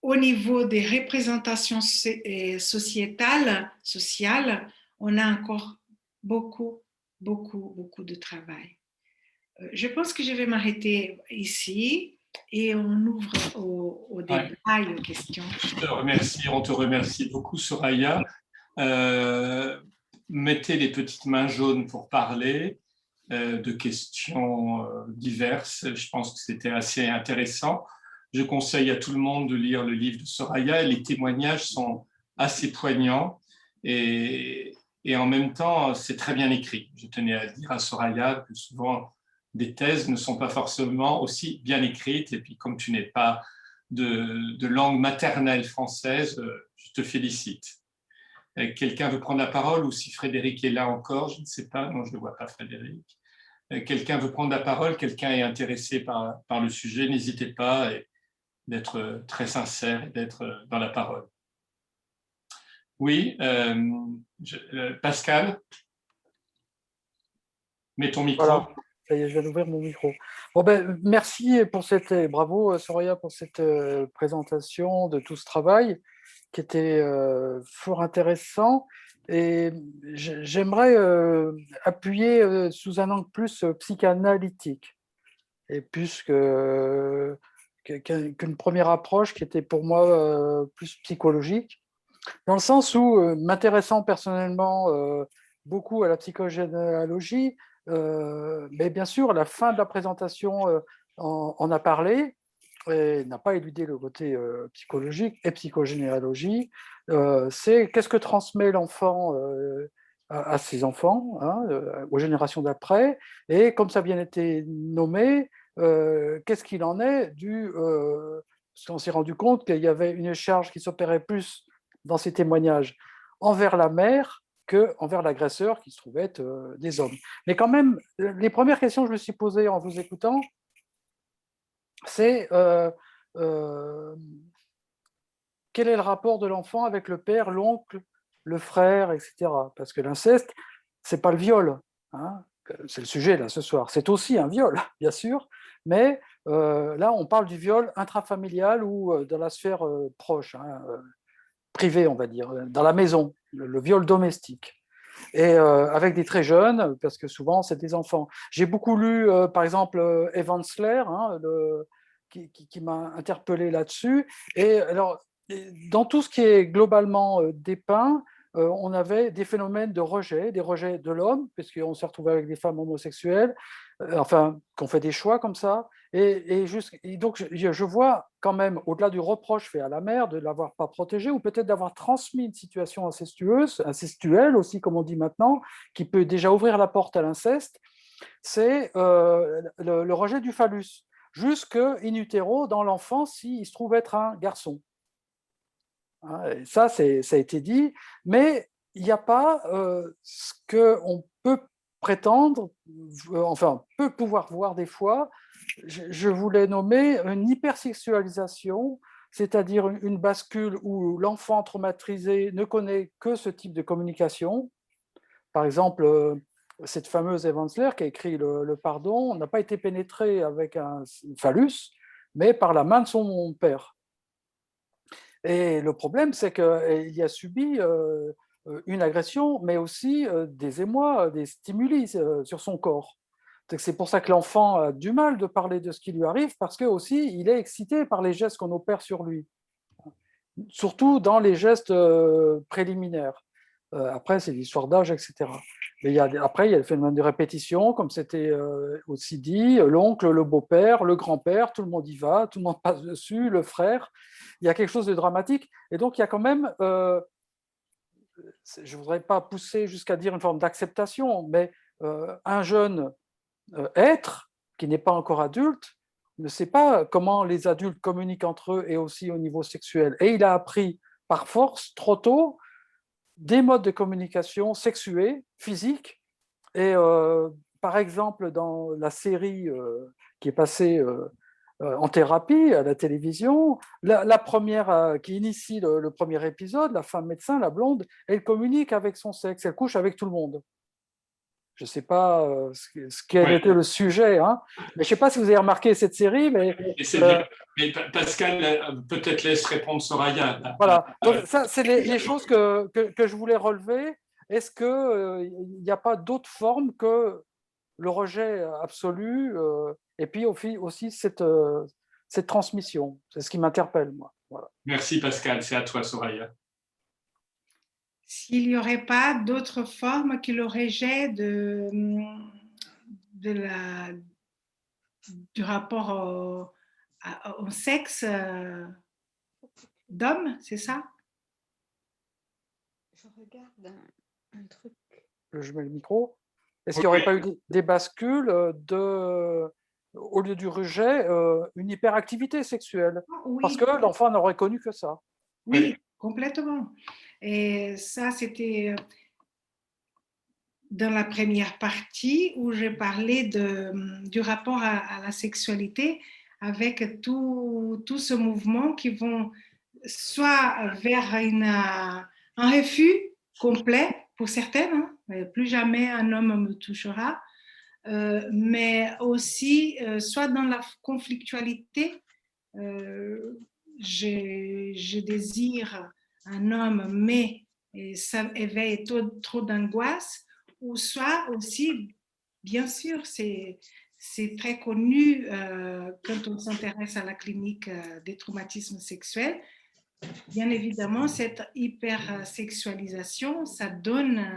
au niveau des représentations sociétales, on a encore beaucoup, beaucoup, beaucoup de travail. Je pense que je vais m'arrêter ici et on ouvre au débat et aux questions. On te remercie beaucoup, Soraya. Mettez les petites mains jaunes pour parler de questions diverses. Je pense que c'était assez intéressant. Je conseille à tout le monde de lire le livre de Soraya. Les témoignages sont assez poignants et en même temps, c'est très bien écrit. Je tenais à dire à Soraya que souvent, des thèses ne sont pas forcément aussi bien écrites. Et puis, comme tu n'es pas de langue maternelle française, je te félicite. Quelqu'un veut prendre la parole ou si Frédéric est là encore, je ne sais pas, non, je ne vois pas Frédéric. Quelqu'un veut prendre la parole, quelqu'un est intéressé par le sujet, n'hésitez pas d'être très sincère et d'être dans la parole. Oui, Pascal, mets ton micro. Voilà, ça y est, je viens d'ouvrir mon micro. Bon merci pour bravo Soraya pour cette présentation de tout ce travail qui était fort intéressant. Et j'aimerais appuyer sous un angle plus psychanalytique, et plus qu'une première approche qui était pour moi plus psychologique, dans le sens où, m'intéressant personnellement beaucoup à la psychogénéalogie, mais bien sûr, la fin de la présentation en a parlé, et n'a pas éludé le côté psychologique et psychogénéalogie. C'est qu'est-ce que transmet l'enfant à ses enfants, hein, aux générations d'après, et comme ça a bien été nommé, qu'est-ce qu'il en est parce qu'on s'est rendu compte qu'il y avait une charge qui s'opérait plus dans ces témoignages envers la mère qu'envers l'agresseur, qui se trouvait être des hommes. Mais quand même, les premières questions que je me suis posées en vous écoutant, c'est quel est le rapport de l'enfant avec le père, l'oncle, le frère, etc. Parce que l'inceste, c'est pas le viol, hein, c'est le sujet là ce soir. C'est aussi un viol, bien sûr, mais là on parle du viol intrafamilial ou dans la sphère proche, hein, privée, on va dire, dans la maison, le viol domestique. Et avec des très jeunes, parce que souvent c'est des enfants. J'ai beaucoup lu, par exemple, Evan Sler, hein, qui m'a interpellé là-dessus. Et alors, dans tout ce qui est globalement dépeint, on avait des phénomènes de rejet, des rejets de l'homme, parce qu'on s'est retrouvé avec des femmes homosexuelles, enfin, qu'on fait des choix comme ça. Et donc, je vois quand même, au-delà du reproche fait à la mère de ne l'avoir pas protégée, ou peut-être d'avoir transmis une situation incestueuse, incestuelle aussi, comme on dit maintenant, qui peut déjà ouvrir la porte à l'inceste, c'est le rejet du phallus, jusque in utero dans l'enfant s'il se trouve être un garçon. Et ça, ça a été dit, mais il n'y a pas ce qu'on peut prétendre, enfin, peut pouvoir voir des fois, je voulais nommer une hypersexualisation, c'est-à-dire une bascule où l'enfant traumatisé ne connaît que ce type de communication. Par exemple, cette fameuse Evansler qui a écrit le pardon n'a pas été pénétrée avec un phallus, mais par la main de son père. Et le problème, c'est qu'il a subi une agression, mais aussi des émois, des stimuli sur son corps. C'est pour ça que l'enfant a du mal de parler de ce qui lui arrive, parce que aussi il est excité par les gestes qu'on opère sur lui, surtout dans les gestes préliminaires. Après, c'est l'histoire d'âge, etc. Mais après, il y a le phénomène de répétition, comme c'était aussi dit, l'oncle, le beau-père, le grand-père, tout le monde y va, tout le monde passe dessus, le frère. Il y a quelque chose de dramatique. Et donc, il y a quand même, je ne voudrais pas pousser jusqu'à dire une forme d'acceptation, mais un jeune être qui n'est pas encore adulte ne sait pas comment les adultes communiquent entre eux et aussi au niveau sexuel. Et il a appris par force, trop tôt, des modes de communication sexués, physiques. Et par exemple, dans la série qui est passée en thérapie à la télévision, la première qui initie le premier épisode, la femme médecin, la blonde, elle communique avec son sexe, elle couche avec tout le monde. Je ne sais pas quel était le sujet, hein, mais je ne sais pas si vous avez remarqué cette série, mais... Mais Pascal, peut-être laisse répondre Soraya. Voilà, donc ça, c'est les choses que je voulais relever. Est-ce qu'il n'y a pas d'autres formes que le rejet absolu et puis aussi cette transmission? C'est ce qui m'interpelle, moi. Voilà. Merci Pascal, c'est à toi Soraya. S'il n'y aurait pas d'autres formes que le rejet du rapport au sexe d'homme, c'est ça? Je regarde un truc. Je mets le micro. Est-ce qu'il n'y aurait pas eu des bascules au lieu du rejet, une hyperactivité sexuelle? Oui. Parce que l'enfant n'aurait connu que ça. Oui, complètement. Et ça, c'était dans la première partie où j'ai parlé du rapport à la sexualité avec tout ce mouvement qui vont soit vers un refus complet pour certaines, hein, plus jamais un homme me touchera, mais aussi soit dans la conflictualité, je désire un homme, mais ça éveille trop d'angoisse, ou soit aussi, bien sûr, c'est très connu quand on s'intéresse à la clinique des traumatismes sexuels. Bien évidemment, cette hypersexualisation, ça donne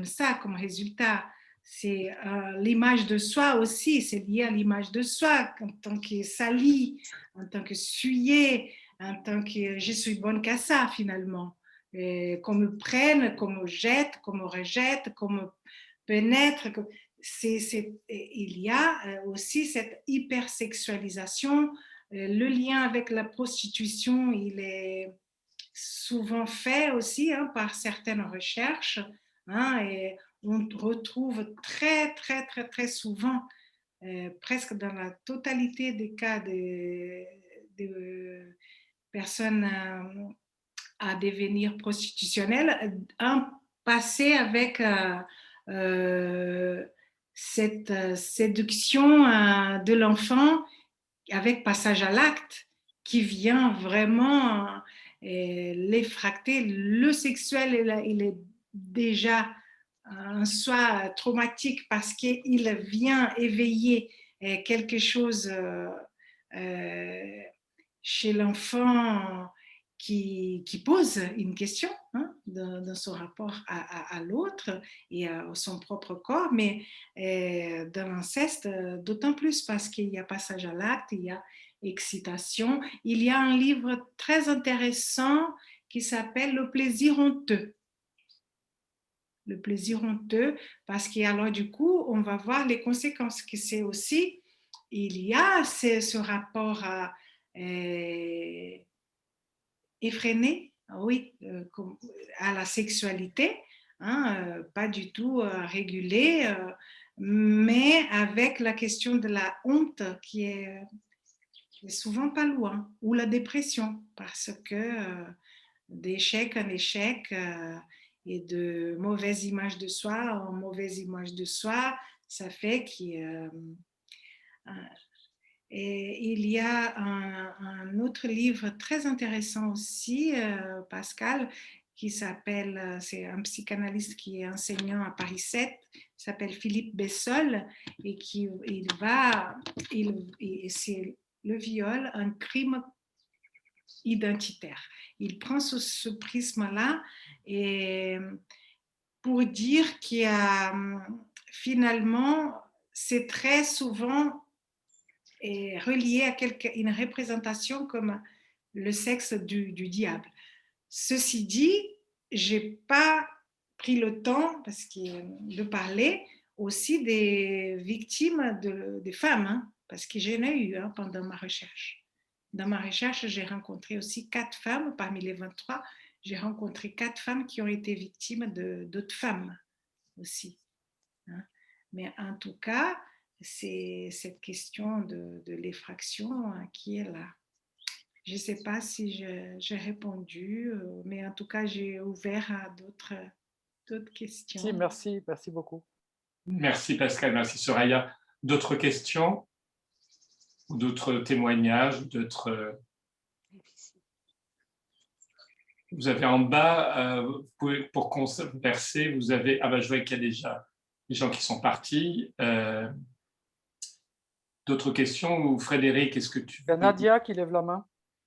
ça comme résultat. C'est l'image de soi aussi, c'est lié à l'image de soi en tant que sali, en tant que souillé, en tant que je suis bonne qu'à ça finalement. Qu'on me prenne, qu'on me jette, qu'on me rejette, qu'on me pénètre. Il y a aussi cette hypersexualisation. Le lien avec la prostitution, il est souvent fait aussi hein, par certaines recherches. Hein, et on retrouve très, très, très, très souvent, presque dans la totalité des cas de personnes à devenir prostitutionnelles, un passé avec cette séduction de l'enfant avec passage à l'acte qui vient vraiment l'effracter. Le sexuel, il est déjà en soi traumatique parce qu'il vient éveiller quelque chose chez l'enfant qui pose une question hein, dans son rapport à l'autre et à son propre corps, mais dans l'inceste, d'autant plus parce qu'il y a passage à l'acte, il y a excitation. Il y a un livre très intéressant qui s'appelle Le plaisir honteux. Le plaisir honteux, parce qu'alors du coup, on va voir les conséquences que c'est aussi. Il y a ce rapport à effréné, oui, à la sexualité, hein, pas du tout régulé, mais avec la question de la honte qui est souvent pas loin, ou la dépression, parce que d'échec en échec et de mauvaise image de soi en mauvaise image de soi, ça fait qu'il et il y a un autre livre très intéressant aussi, Pascal, qui s'appelle, c'est un psychanalyste qui est enseignant à Paris 7, il s'appelle Philippe Bessol, et c'est le viol, un crime identitaire. Il prend ce prisme-là et pour dire qu'il y a finalement, c'est très souvent relié à une représentation comme le sexe du diable. Ceci dit, je n'ai pas pris le temps de parler aussi des victimes des femmes, hein, parce que j'en ai eu pendant ma recherche. Dans ma recherche, j'ai rencontré aussi 4 femmes, parmi les 23, j'ai rencontré 4 femmes qui ont été victimes d'autres femmes aussi. Hein. Mais en tout cas, c'est cette question de l'effraction qui est là. Je ne sais pas si j'ai répondu, mais en tout cas, j'ai ouvert à d'autres questions. Si, merci beaucoup. Merci Pascal, merci Soraya. D'autres questions? D'autres témoignages? Vous avez en bas, pour converser, vous avez... Ah ben, je vois qu'il y a déjà des gens qui sont partis. D'autres questions? Ou Frédéric, est-ce que tu... Il y a Nadia qui lève la main.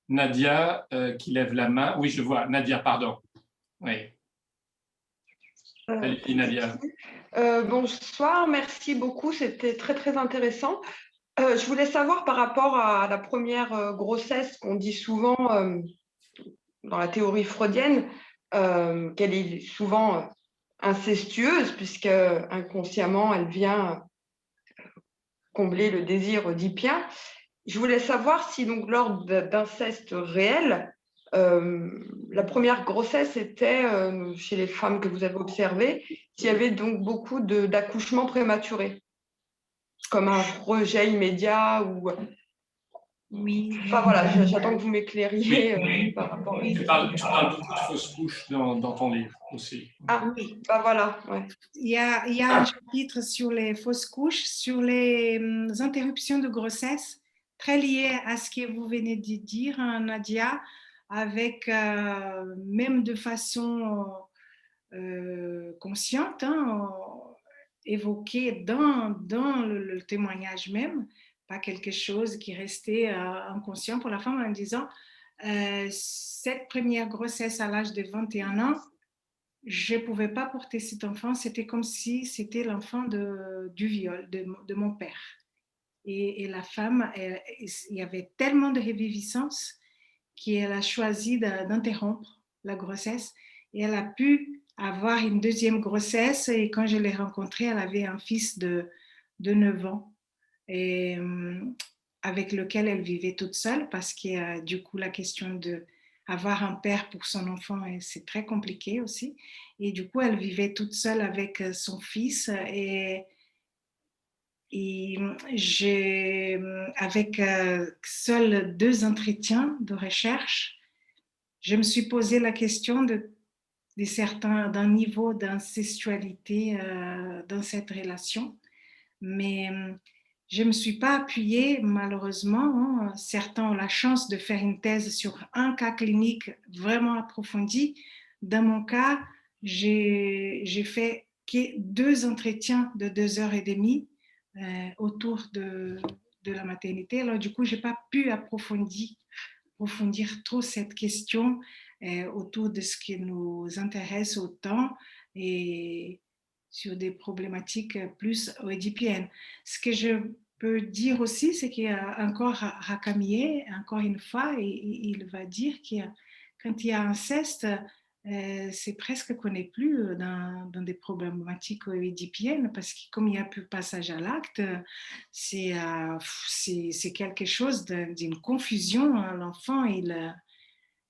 Nadia qui lève la main. Oui, je vois. Nadia, pardon. Oui. Allez, Nadia. Bonsoir, merci beaucoup. C'était très, très intéressant. Je voulais savoir par rapport à la première grossesse qu'on dit souvent dans la théorie freudienne, qu'elle est souvent incestueuse, puisque inconsciemment, elle vient combler le désir oedipien. Je voulais savoir si, donc, lors d'inceste réel, la première grossesse était, chez les femmes que vous avez observées, s'il y avait donc beaucoup d'accouchements prématurés, comme un rejet immédiat ou... Oui. Enfin voilà, j'attends que vous m'éclairiez Oui. par rapport à... Tu parles beaucoup de fausses couches dans ton livre aussi. Ah oui, bah voilà, ouais. Il y a un chapitre sur les fausses couches, sur les interruptions de grossesse, très lié à ce que vous venez de dire, Nadia, avec même de façon consciente, évoqué dans le témoignage même, pas quelque chose qui restait inconscient pour la femme en disant cette première grossesse à l'âge de 21 ans, je ne pouvais pas porter cet enfant, c'était comme si c'était l'enfant du viol de mon père. Et la femme, il y avait tellement de réviviscence qu'elle a choisi d'interrompre la grossesse et elle a pu avoir une deuxième grossesse et quand je l'ai rencontrée, elle avait un fils de 9 ans et, avec lequel elle vivait toute seule parce que du coup la question d'avoir un père pour son enfant, c'est très compliqué aussi. Et du coup, elle vivait toute seule avec son fils et avec seuls 2 entretiens de recherche, je me suis posé la question d'un niveau d'incestualité dans cette relation. Mais je ne me suis pas appuyée, malheureusement. Certains ont la chance de faire une thèse sur un cas clinique vraiment approfondi. Dans mon cas, j'ai fait que 2 entretiens de 2h30 autour de la maternité. Alors, du coup, je n'ai pas pu approfondir trop cette question autour de ce qui nous intéresse autant et sur des problématiques plus oedipiennes. Ce que je peux dire aussi, c'est qu'il y a encore Rakamié, encore une fois, et il va dire que quand il y a inceste, c'est presque qu'on n'est plus dans des problématiques oedipiennes parce que comme il n'y a plus passage à l'acte, c'est quelque chose d'une confusion. L'enfant, il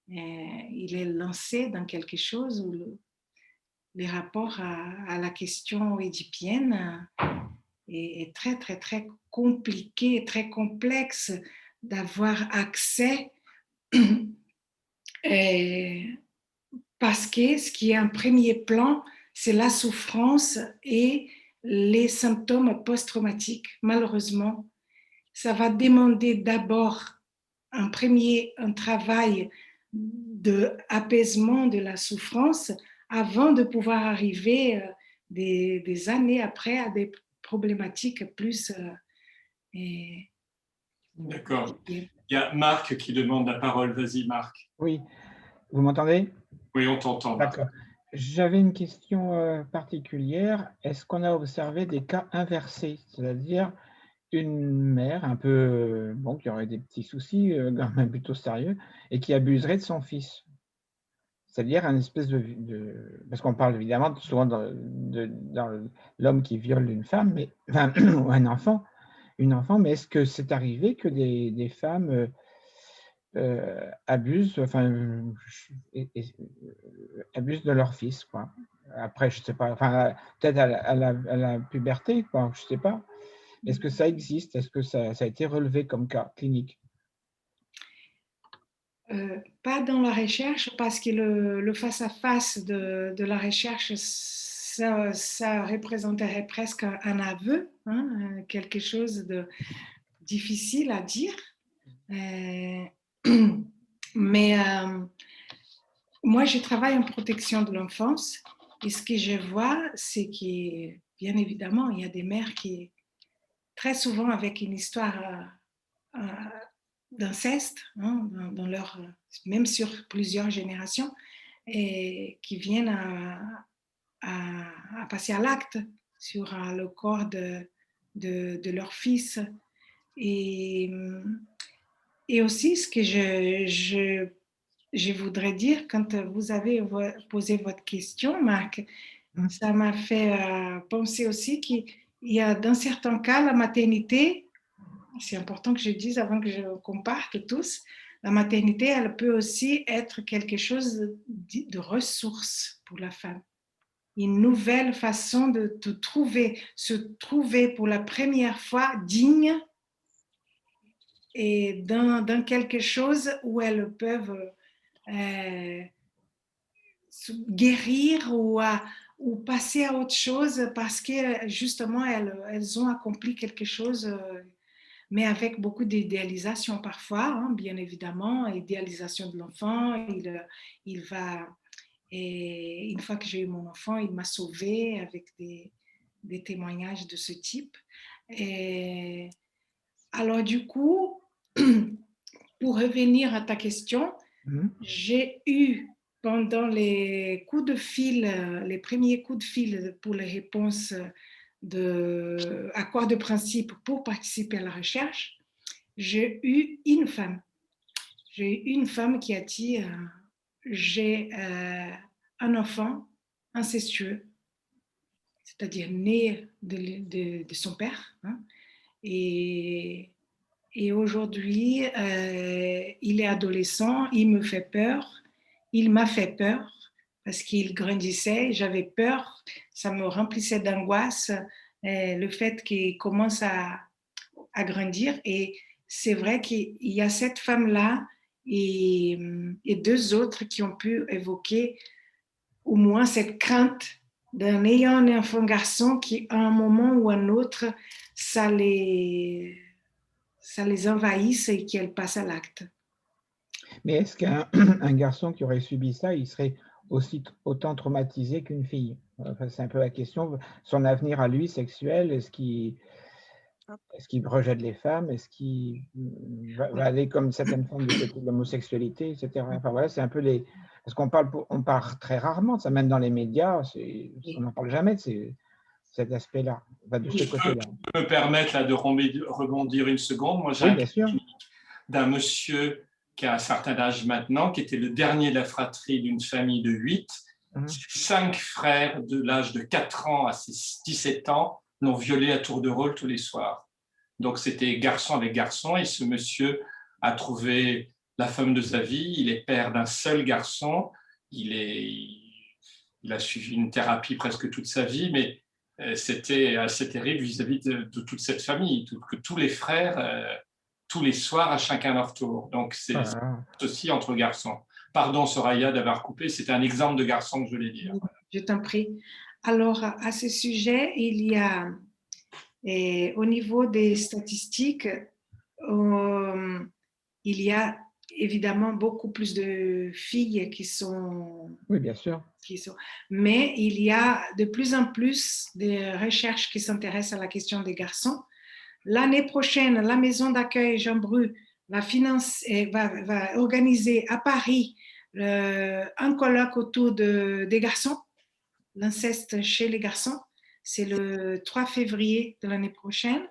est lancé dans quelque chose où les rapports à la question oedipienne est très, très, très compliqué, très complexe d'avoir accès parce que ce qui est en premier plan, c'est la souffrance et les symptômes post-traumatiques. Malheureusement, ça va demander d'abord un travail d'apaisement de la souffrance avant de pouvoir arriver des années après à des problématiques plus... D'accord. Il y a Marc qui demande la parole. Vas-y, Marc. Oui, vous m'entendez? Oui, on t'entend, Marc. D'accord. J'avais une question particulière. Est-ce qu'on a observé des cas inversés, c'est-à-dire une mère un peu, bon, qui aurait des petits soucis, quand même plutôt sérieux, et qui abuserait de son fils? C'est-à-dire un espèce parce qu'on parle évidemment souvent dans l'homme qui viole une femme, mais, enfin, ou un enfant, une enfant, mais est-ce que c'est arrivé que des femmes abusent, enfin, abusent de leur fils, quoi? Après, je sais pas, enfin, peut-être à la puberté, quoi, je sais pas. Est-ce que ça existe? Est-ce que ça a été relevé comme cas clinique? Pas dans la recherche, parce que le face-à-face de la recherche, ça représenterait presque un aveu, hein, quelque chose de difficile à dire. Mais moi, je travaille en protection de l'enfance, et ce que je vois, c'est que, bien évidemment, il y a des mères qui, très souvent avec une histoire d'inceste, hein, dans leur, même sur plusieurs générations, et qui viennent à passer à l'acte sur le corps de leur fils. Et aussi, ce que je voudrais dire, quand vous avez posé votre question, Marc, ça m'a fait penser aussi qu'il y a dans certains cas la maternité, c'est important que je dise avant qu'on parte tous, la maternité, elle peut aussi être quelque chose de ressource pour la femme. Une nouvelle façon de se trouver pour la première fois digne et dans quelque chose où elles peuvent guérir ou passer à autre chose parce que justement elles ont accompli quelque chose, mais avec beaucoup d'idéalisation parfois, hein, bien évidemment, idéalisation de l'enfant. Il va, et une fois que j'ai eu mon enfant, il m'a sauvée avec des témoignages de ce type. Et alors du coup, pour revenir à ta question, j'ai eu pendant les coups de fil, les premiers coups de fil pour les réponses d'accords de principe pour participer à la recherche, j'ai eu une femme. J'ai eu une femme qui a dit j'ai un enfant incestueux, c'est-à-dire né de son père, hein, et aujourd'hui, il est adolescent, il me fait peur, il m'a fait peur parce qu'il grandissait, j'avais peur, ça me remplissait d'angoisse, le fait qu'il commence à grandir. Et c'est vrai qu'il y a cette femme-là et deux autres qui ont pu évoquer au moins cette crainte d'un ayant un enfant garçon qui, à un moment ou un autre, ça les envahisse et qu'elles passent à l'acte. Mais est-ce qu'un garçon qui aurait subi ça, il serait autant traumatisé qu'une fille? Enfin, c'est un peu la question. Son avenir à lui, sexuel, est-ce qu'il rejette les femmes? Est-ce qu'il va aller comme certaines formes de l'homosexualité, etc. Enfin, voilà, c'est un peu les... Parce qu'on parle très rarement de ça, même dans les médias, on n'en parle jamais de cet aspect-là, de ce côté-là. Je peux me permettre là, de rebondir une seconde. Moi, j'ai oui, bien sûr. D'un monsieur qui a un certain âge maintenant, qui était le dernier de la fratrie d'une famille de 8. 5 frères de l'âge de 4 ans à 17 ans l'ont violé à tour de rôle tous les soirs. Donc, c'était garçon avec garçon, et ce monsieur a trouvé la femme de sa vie. Il est père d'un seul garçon. Il a suivi une thérapie presque toute sa vie, mais c'était assez terrible vis-à-vis de toute cette famille, que tous les frères, tous les soirs, à chacun leur tour. Donc, c'est aussi entre garçons. Pardon, Soraya, d'avoir coupé. C'était un exemple de garçon que je voulais dire. Je t'en prie. Alors, à ce sujet, il y a, au niveau des statistiques, il y a évidemment beaucoup plus de filles qui sont... Oui, bien sûr. Mais il y a de plus en plus de recherches qui s'intéressent à la question des garçons. L'année prochaine, la maison d'accueil Jean Bru va organiser à Paris un colloque autour des garçons, l'inceste chez les garçons. C'est le 3 février de l'année prochaine,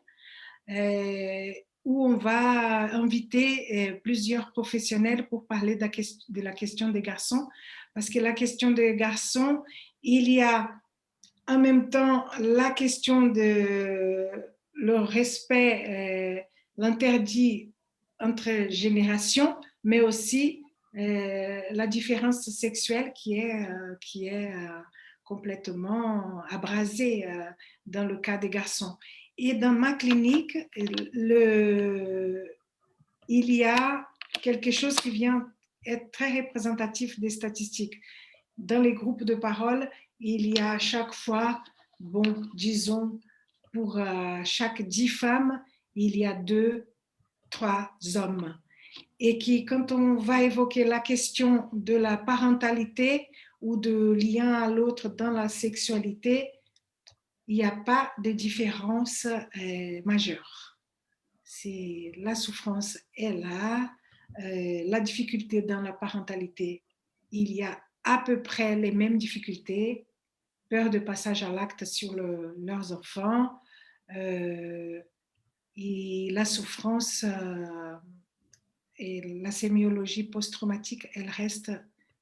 où on va inviter plusieurs professionnels pour parler de la question des garçons. Parce que la question des garçons, il y a en même temps la question de le respect, l'interdit entre générations, mais aussi la différence sexuelle qui est complètement abrasée dans le cas des garçons. Et dans ma clinique, il y a quelque chose qui vient être très représentatif des statistiques. Dans les groupes de parole, il y a à chaque fois, disons, pour chaque 10 femmes, il y a 2, 3 hommes. Et quand on va évoquer la question de la parentalité ou de lien à l'autre dans la sexualité, il n'y a pas de différence majeure. La souffrance est là, la difficulté dans la parentalité, il y a à peu près les mêmes difficultés, peur de passage à l'acte sur leurs enfants, et la souffrance et la sémiologie post-traumatique, elle reste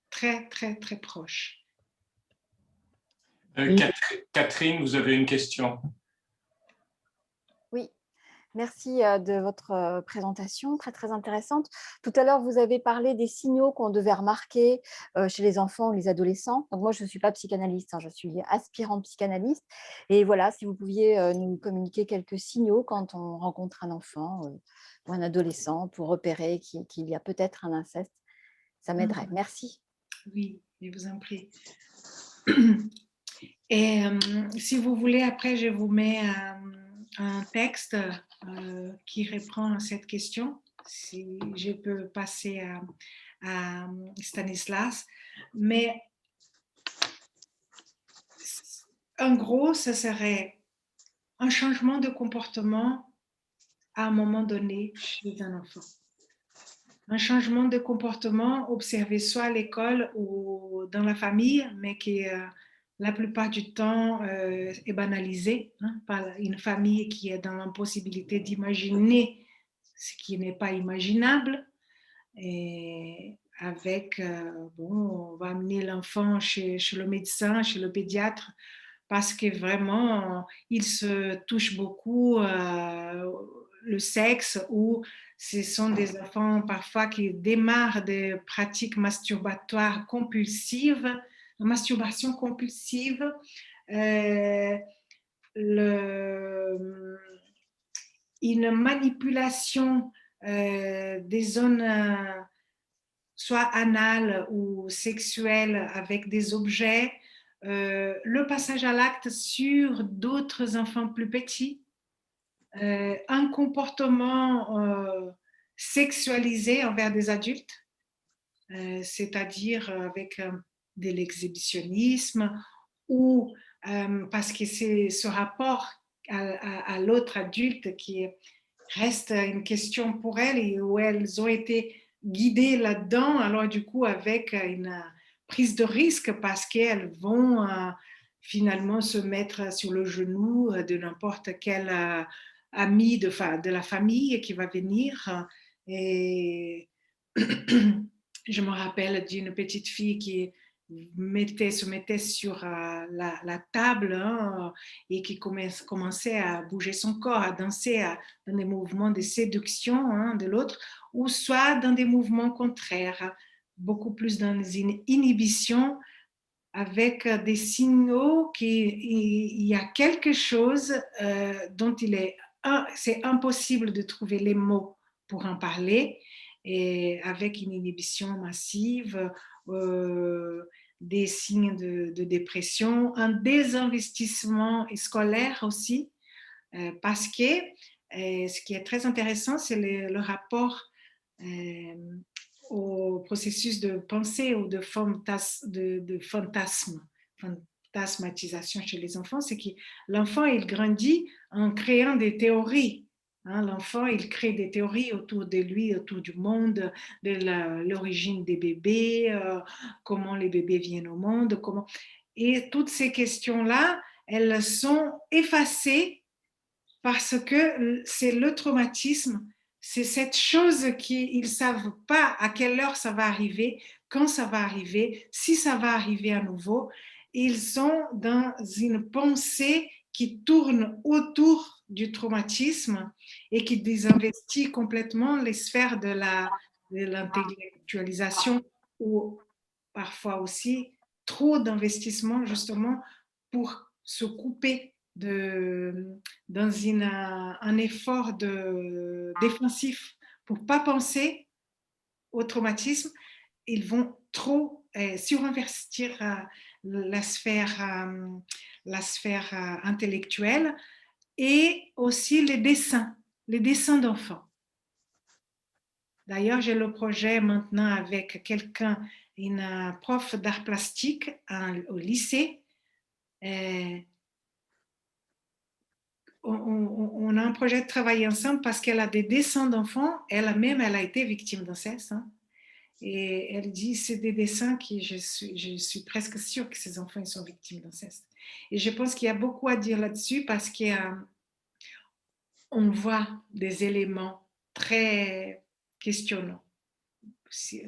très, très, très proche. Catherine, vous avez une question? Oui, merci de votre présentation, très, très intéressante. Tout à l'heure, vous avez parlé des signaux qu'on devait remarquer chez les enfants ou les adolescents. Donc, moi, je ne suis pas psychanalyste, hein, je suis aspirante psychanalyste. Et voilà, si vous pouviez nous communiquer quelques signaux quand on rencontre un enfant ou un adolescent pour repérer qu'il y a peut-être un inceste, ça m'aiderait. Merci. Oui, je vous en prie. Et si vous voulez, après, je vous mets un texte qui reprend cette question, si je peux passer à Stanislas. Mais en gros, ce serait un changement de comportement à un moment donné chez un enfant. Un changement de comportement observé soit à l'école ou dans la famille, mais qui la plupart du temps est banalisé par une famille qui est dans l'impossibilité d'imaginer ce qui n'est pas imaginable. Et avec, on va amener l'enfant chez le médecin, chez le pédiatre, parce que vraiment, il se touche beaucoup le sexe, ou ce sont des enfants parfois qui démarrent des pratiques masturbatoires compulsives, la masturbation compulsive, une manipulation des zones soit anales ou sexuelles avec des objets, le passage à l'acte sur d'autres enfants plus petits, un comportement sexualisé envers des adultes, c'est-à-dire avec de l'exhibitionnisme, ou parce que c'est ce rapport à l'autre adulte qui reste une question pour elles, et où elles ont été guidées là-dedans, alors du coup avec une prise de risque, parce qu'elles vont finalement se mettre sur le genou de n'importe quel ami de la famille qui va venir. Et je me rappelle d'une petite fille qui se mettait sur la table et qui commençait à bouger son corps, à danser dans des mouvements de séduction de l'autre, ou soit dans des mouvements contraires, beaucoup plus dans une inhibition, avec des signaux qu'il y a quelque chose dont c'est impossible de trouver les mots pour en parler, et avec une inhibition massive, des signes de dépression, un désinvestissement scolaire aussi, parce que ce qui est très intéressant, c'est le rapport au processus de pensée ou de fantasmatisation chez les enfants, c'est que l'enfant, il grandit en créant des théories. Hein, l'enfant, il crée des théories autour de lui, autour du monde, de l'origine des bébés, comment les bébés viennent au monde, comment... Et toutes ces questions-là, elles sont effacées parce que c'est le traumatisme, c'est cette chose qu'ils ne savent pas à quelle heure ça va arriver, quand ça va arriver, si ça va arriver à nouveau. Ils sont dans une pensée qui tourne autour du traumatisme et qui désinvestit complètement les sphères de l'intellectualisation ou parfois aussi trop d'investissement justement pour se couper dans un effort défensif pour ne pas penser au traumatisme. Ils vont trop surinvestir la sphère intellectuelle et aussi les dessins d'enfants. D'ailleurs, j'ai le projet maintenant avec quelqu'un, une prof d'art plastique au lycée. On a un projet de travail ensemble parce qu'elle a des dessins d'enfants. Elle-même, elle a été victime d'inceste. Hein. Et elle dit, c'est des dessins qui, je suis presque sûre que ces enfants ils sont victimes d'inceste. Et je pense qu'il y a beaucoup à dire là-dessus parce qu'on voit des éléments très questionnants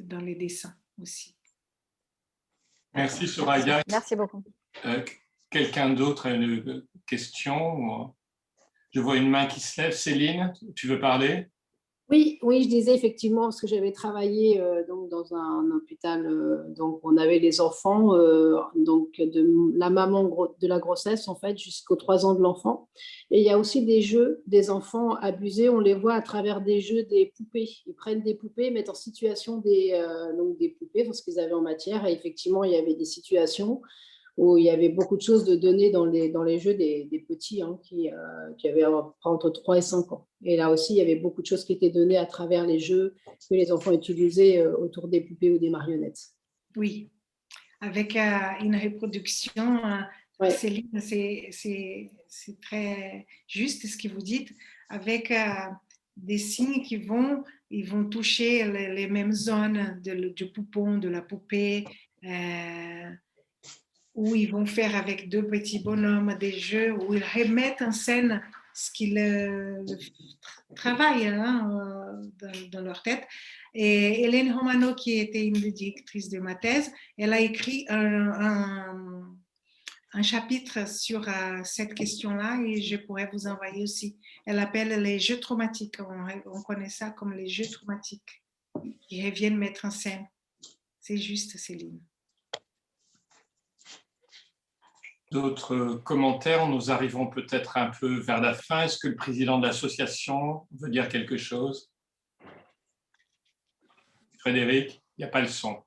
dans les dessins aussi. Merci Soraya. Merci beaucoup. Quelqu'un d'autre a une question? Je vois une main qui se lève. Céline, tu veux parler? Oui, je disais effectivement, parce que j'avais travaillé donc dans un hôpital, donc on avait les enfants, donc de la maman de la grossesse en fait jusqu'aux 3 ans de l'enfant. Et il y a aussi des jeux des enfants abusés, on les voit à travers des jeux des poupées. Ils prennent des poupées, mettent en situation donc des poupées, parce qu'ils avaient en matière. Et effectivement, il y avait des situations où il y avait beaucoup de choses de données dans les jeux des petits hein, qui avaient entre 3 et 5 ans. Et là aussi, il y avait beaucoup de choses qui étaient données à travers les jeux que les enfants utilisaient autour des poupées ou des marionnettes. Oui, avec une reproduction, ouais. Céline, c'est très juste ce que vous dites, avec des signes qui ils vont toucher les mêmes zones du poupon, de la poupée, où ils vont faire avec 2 petits bonhommes des jeux où ils remettent en scène ce qu'ils travaillent hein, dans leur tête. Et Hélène Romano, qui était une directrice de ma thèse, elle a écrit un chapitre sur cette question-là et je pourrais vous envoyer aussi. Elle appelle les jeux traumatiques. On connaît ça comme les jeux traumatiques qui reviennent mettre en scène. C'est juste, Céline. D'autres commentaires? Nous arrivons peut-être un peu vers la fin. Est-ce que le président de l'association veut dire quelque chose? Frédéric, il n'y a pas le son.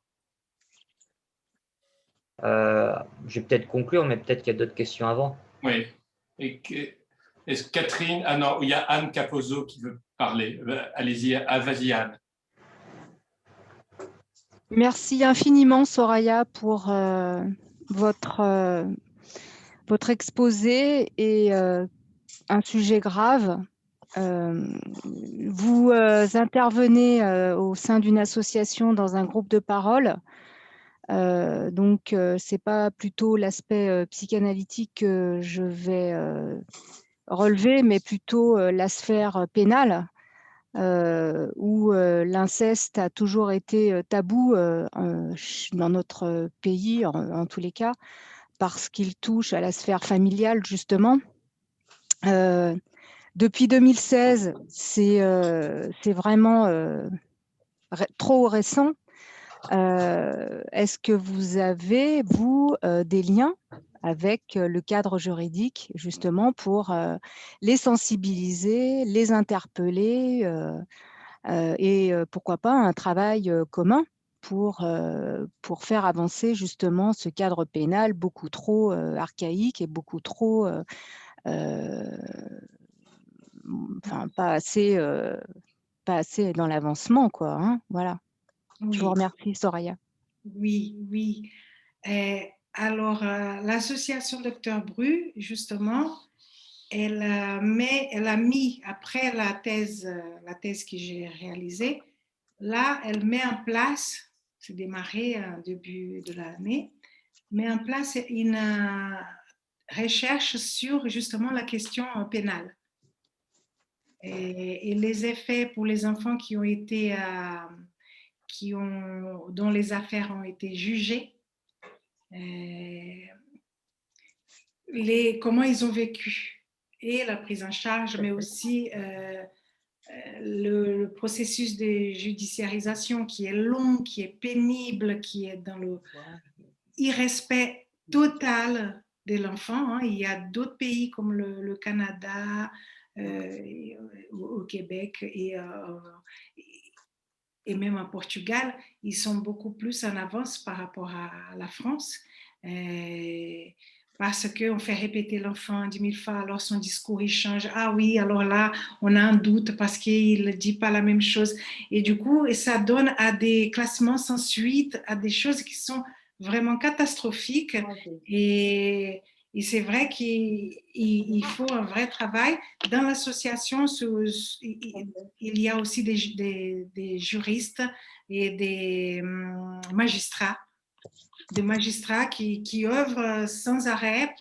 Je vais peut-être conclure, mais peut-être qu'il y a d'autres questions avant. Oui. Est-ce Catherine? Ah non, il y a Anne Capozzo qui veut parler. Allez-y, vas-y Anne. Merci infiniment Soraya pour votre exposé et un sujet grave. Vous intervenez au sein d'une association dans un groupe de parole. Donc, ce n'est pas plutôt l'aspect psychanalytique que je vais relever, mais plutôt la sphère pénale, où l'inceste a toujours été tabou dans notre pays, en tous les cas, parce qu'il touche à la sphère familiale, justement. Depuis 2016, c'est vraiment trop récent. Est-ce que vous avez, vous, des liens avec le cadre juridique, justement, pour les sensibiliser, les interpeller et pourquoi pas un travail commun pour faire avancer, justement, ce cadre pénal beaucoup trop archaïque et beaucoup trop... enfin, pas assez dans l'avancement, quoi. Hein, voilà. Je vous Oui, remercie, Soraya. oui, oui. Alors, l'association Docteur Bru, justement, elle a mis, après la thèse que j'ai réalisée, là, elle met en place, c'est démarré début de l'année, met en place une recherche sur justement la question pénale et les effets pour les enfants qui ont été, dont les affaires ont été jugées, comment ils ont vécu et la prise en charge, mais aussi le processus de judiciarisation qui est long, qui est pénible, qui est dans le irrespect total de l'enfant. Hein. Il y a d'autres pays comme le Canada, au Québec et même en Portugal, ils sont beaucoup plus en avance par rapport à la France. Parce qu'on fait répéter l'enfant 10 000 fois, alors son discours il change. Ah oui, alors là, on a un doute parce qu'il ne dit pas la même chose. Et du coup, ça donne à des classements sans suite, à des choses qui sont vraiment catastrophiques. Et c'est vrai qu'il faut un vrai travail. Dans l'association, il y a aussi des juristes et des magistrats qui œuvrent sans arrêt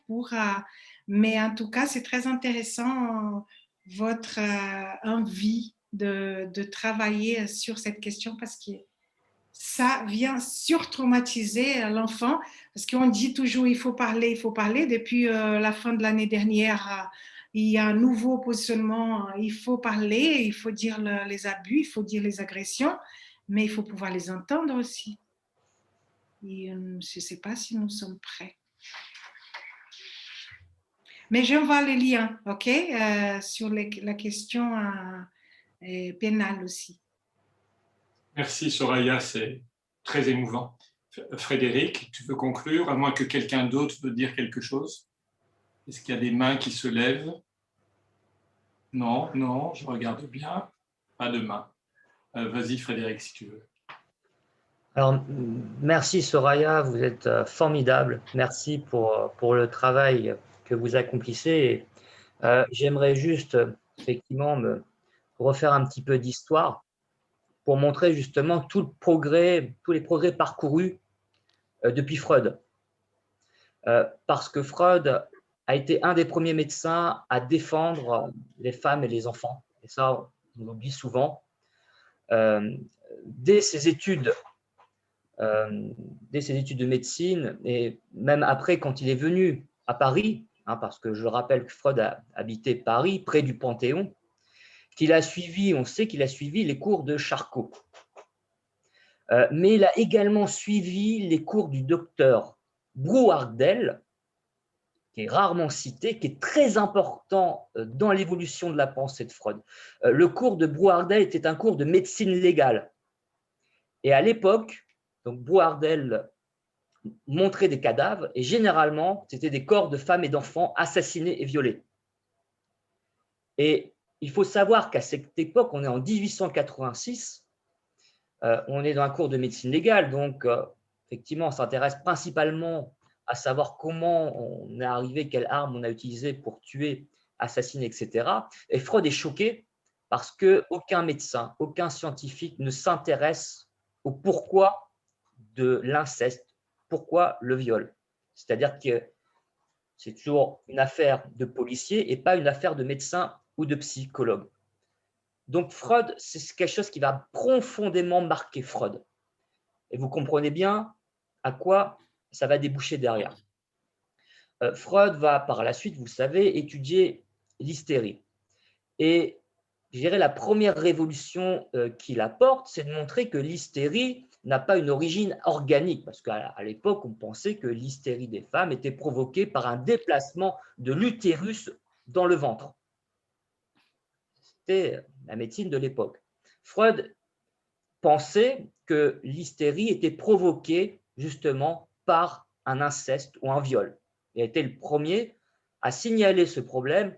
mais en tout cas, c'est très intéressant votre envie de travailler sur cette question parce que ça vient surtraumatiser l'enfant parce qu'on dit toujours il faut parler, il faut parler. Depuis la fin de l'année dernière, il y a un nouveau positionnement, il faut parler, il faut dire les abus, il faut dire les agressions, mais il faut pouvoir les entendre aussi. Et je ne sais pas si nous sommes prêts. Mais j'envoie les liens, OK, sur la question pénale aussi. Merci Soraya, c'est très émouvant. Frédéric, tu veux conclure, à moins que quelqu'un d'autre veut dire quelque chose? Est-ce qu'il y a des mains qui se lèvent? Non, non, je regarde bien. Pas de main. Vas-y Frédéric, si tu veux. Alors, merci Soraya, vous êtes formidable. Merci pour le travail que vous accomplissez. J'aimerais juste, effectivement, me refaire un petit peu d'histoire pour montrer justement tous les progrès parcourus depuis Freud. Parce que Freud a été un des premiers médecins à défendre les femmes et les enfants. Et ça, on l'oublie souvent. Dès ses études de médecine, et même après, quand il est venu à Paris, parce que je rappelle que Freud a habité Paris, près du Panthéon, on sait qu'il a suivi les cours de Charcot. Mais il a également suivi les cours du docteur Brouardel, qui est rarement cité, qui est très important dans l'évolution de la pensée de Freud. Le cours de Brouardel était un cours de médecine légale. Et à l'époque, donc Brouardel montrait des cadavres, et généralement, c'était des corps de femmes et d'enfants assassinés et violés. Et il faut savoir qu'à cette époque, on est en 1886, on est dans un cours de médecine légale, donc effectivement, on s'intéresse principalement à savoir comment on est arrivé, quelle arme on a utilisée pour tuer, assassiner, etc. Et Freud est choqué parce qu'aucun médecin, aucun scientifique ne s'intéresse au pourquoi de l'inceste, pourquoi le viol. C'est-à-dire que c'est toujours une affaire de policier et pas une affaire de médecin ou de psychologue. Donc Freud, c'est quelque chose qui va profondément marquer Freud. Et vous comprenez bien à quoi ça va déboucher derrière. Freud va par la suite, vous savez, étudier l'hystérie. Et je dirais la première révolution qu'il apporte, c'est de montrer que l'hystérie n'a pas une origine organique, parce qu'à l'époque, on pensait que l'hystérie des femmes était provoquée par un déplacement de l'utérus dans le ventre. C'était la médecine de l'époque. Freud pensait que l'hystérie était provoquée justement par un inceste ou un viol. Il a été le premier à signaler ce problème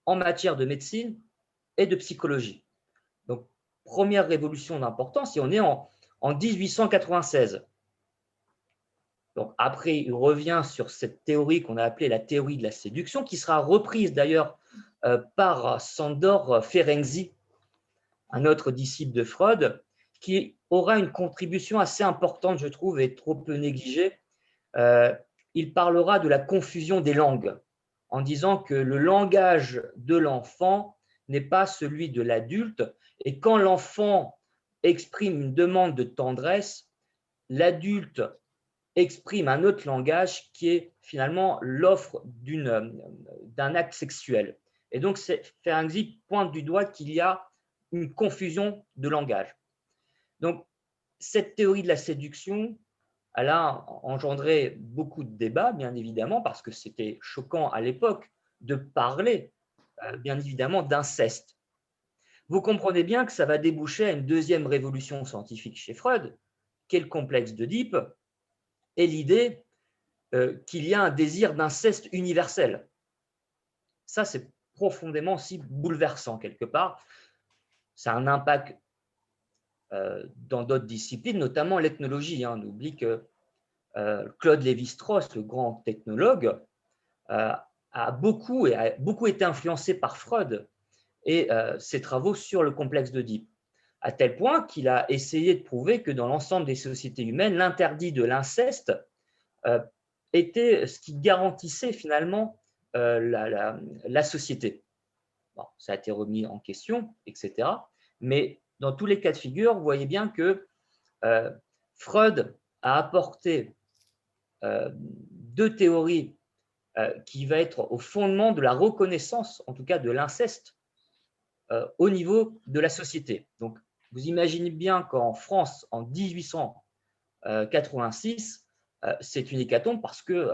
en matière de médecine et de psychologie. Donc, première révolution d'importance, et on est en 1896. Donc après, il revient sur cette théorie qu'on a appelée la théorie de la séduction, qui sera reprise d'ailleurs par Sándor Ferenczi, un autre disciple de Freud, qui aura une contribution assez importante, je trouve, et trop peu négligée. Il parlera de la confusion des langues, en disant que le langage de l'enfant n'est pas celui de l'adulte, et quand l'enfant exprime une demande de tendresse, l'adulte exprime un autre langage qui est finalement l'offre d'un acte sexuel. Et donc, Ferenczi pointe du doigt qu'il y a une confusion de langage. Donc, cette théorie de la séduction, elle a engendré beaucoup de débats, bien évidemment, parce que c'était choquant à l'époque de parler, bien évidemment, d'inceste. Vous comprenez bien que ça va déboucher à une deuxième révolution scientifique chez Freud, qui est le complexe d'Oedipe, et l'idée qu'il y a un désir d'inceste universel. Ça, c'est profondément aussi bouleversant quelque part. Ça a un impact dans d'autres disciplines, notamment l'ethnologie. On oublie que Claude Lévi-Strauss, le grand technologue, a beaucoup été influencé par Freud et ses travaux sur le complexe d'Oedipe, à tel point qu'il a essayé de prouver que dans l'ensemble des sociétés humaines, l'interdit de l'inceste était ce qui garantissait finalement la société. Bon, ça a été remis en question, etc. Mais dans tous les cas de figure, vous voyez bien que Freud a apporté deux théories qui vont être au fondement de la reconnaissance, en tout cas de l'inceste, au niveau de la société. Donc, vous imaginez bien qu'en France, en 1886, c'est une hécatombe parce que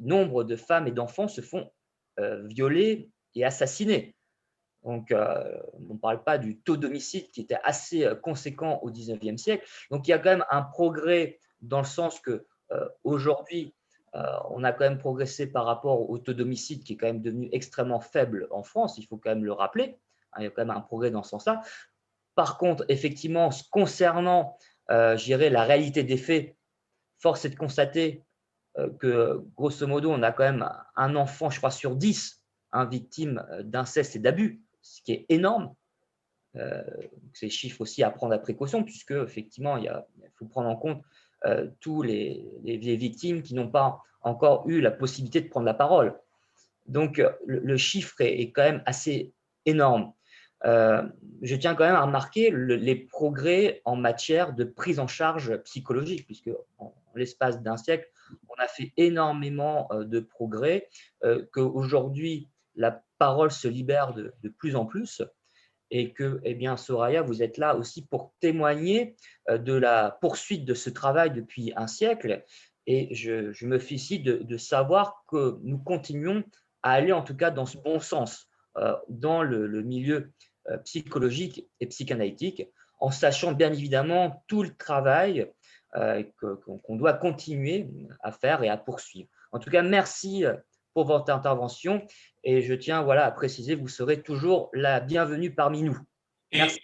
nombre de femmes et d'enfants se font violer et assassiner. Donc, on ne parle pas du taux d'homicide qui était assez conséquent au XIXe siècle. Donc, il y a quand même un progrès dans le sens que aujourd'hui, on a quand même progressé par rapport au taux d'homicide qui est quand même devenu extrêmement faible en France, il faut quand même le rappeler. Il y a quand même un progrès dans ce sens-là. Par contre, effectivement, concernant, je dirais, la réalité des faits, force est de constater que, grosso modo, on a quand même un enfant, je crois, sur 10 victime d'inceste et d'abus, ce qui est énorme. Ces chiffres aussi à prendre à précaution, puisque, effectivement, il faut prendre en compte tous les victimes qui n'ont pas encore eu la possibilité de prendre la parole. Donc, le chiffre est quand même assez énorme. Je tiens quand même à remarquer les progrès en matière de prise en charge psychologique, puisque en l'espace d'un siècle, on a fait énormément de progrès, qu'aujourd'hui, la parole se libère de plus en plus, et que, eh bien, Soraya, vous êtes là aussi pour témoigner de la poursuite de ce travail depuis un siècle, et je me félicite de savoir que nous continuons à aller en tout cas dans ce bon sens, dans le milieu psychologique et psychanalytique, en sachant bien évidemment tout le travail qu'on doit continuer à faire et à poursuivre. En tout cas, merci pour votre intervention et je tiens à préciser, vous serez toujours la bienvenue parmi nous. Merci.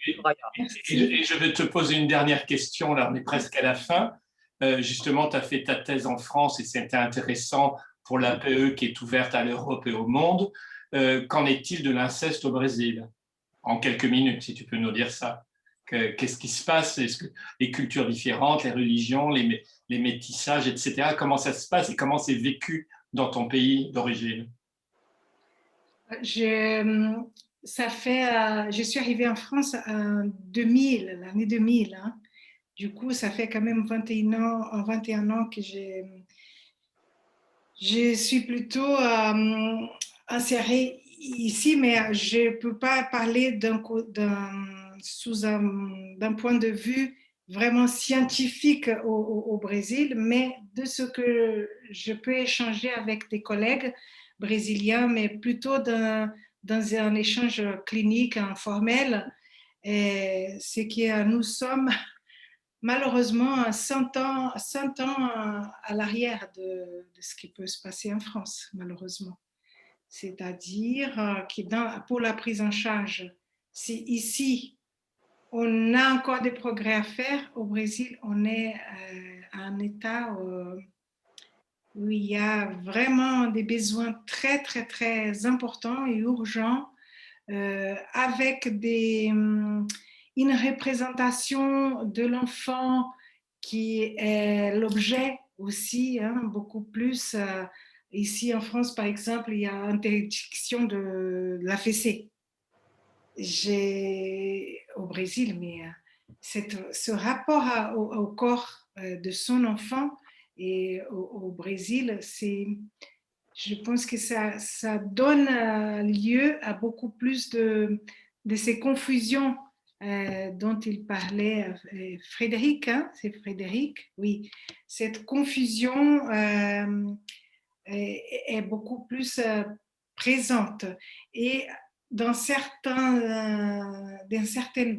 Et je vais te poser une dernière question, là on est presque à la fin. Justement, tu as fait ta thèse en France et c'était intéressant pour l'APE qui est ouverte à l'Europe et au monde. Qu'en est-il de l'inceste au Brésil? En quelques minutes, si tu peux nous dire ça. Qu'est-ce qui se passe? Est-ce que les cultures différentes, les religions, les métissages, etc., comment ça se passe et comment c'est vécu dans ton pays d'origine? Je suis arrivée en France en 2000, l'année 2000. Hein. Du coup, ça fait quand même 21 ans que je suis plutôt insérée ici, mais je ne peux pas parler d'un point de vue vraiment scientifique au Brésil, mais de ce que je peux échanger avec des collègues brésiliens, mais plutôt dans un échange clinique informel. C'est que nous sommes malheureusement 100 ans à l'arrière de ce qui peut se passer en France, malheureusement. C'est-à-dire que pour la prise en charge, si ici, On a encore des progrès à faire. Au Brésil, on est à un état où il y a vraiment des besoins très, très, très importants et urgents, avec une représentation de l'enfant qui est l'objet aussi, hein, beaucoup plus. Ici en France, par exemple, il y a interdiction de la fessée. Au Brésil, mais ce rapport au corps de son enfant et au Brésil, je pense que ça donne lieu à beaucoup plus de ces confusions dont il parlait Frédéric, hein, c'est Frédéric, oui. Cette confusion est beaucoup plus présente. Et dans certaines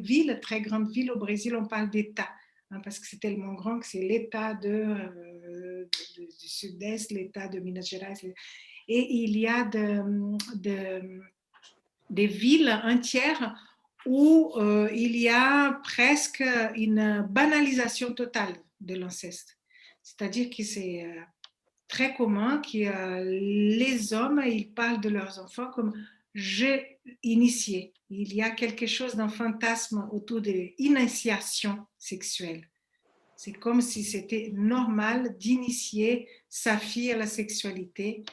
villes, très grandes villes au Brésil, on parle d'État, hein, parce que c'est tellement grand que c'est l'État du Sud-Est, l'État de Minas Gerais. Et il y a des villes entières où il y a presque une banalisation totale de l'inceste. C'est-à-dire que c'est très commun que les hommes, ils parlent de leurs enfants comme « j'ai initié ». Il y a quelque chose d'un fantasme autour de l'initiation sexuelle. C'est comme si c'était normal d'initier sa fille à la sexualité.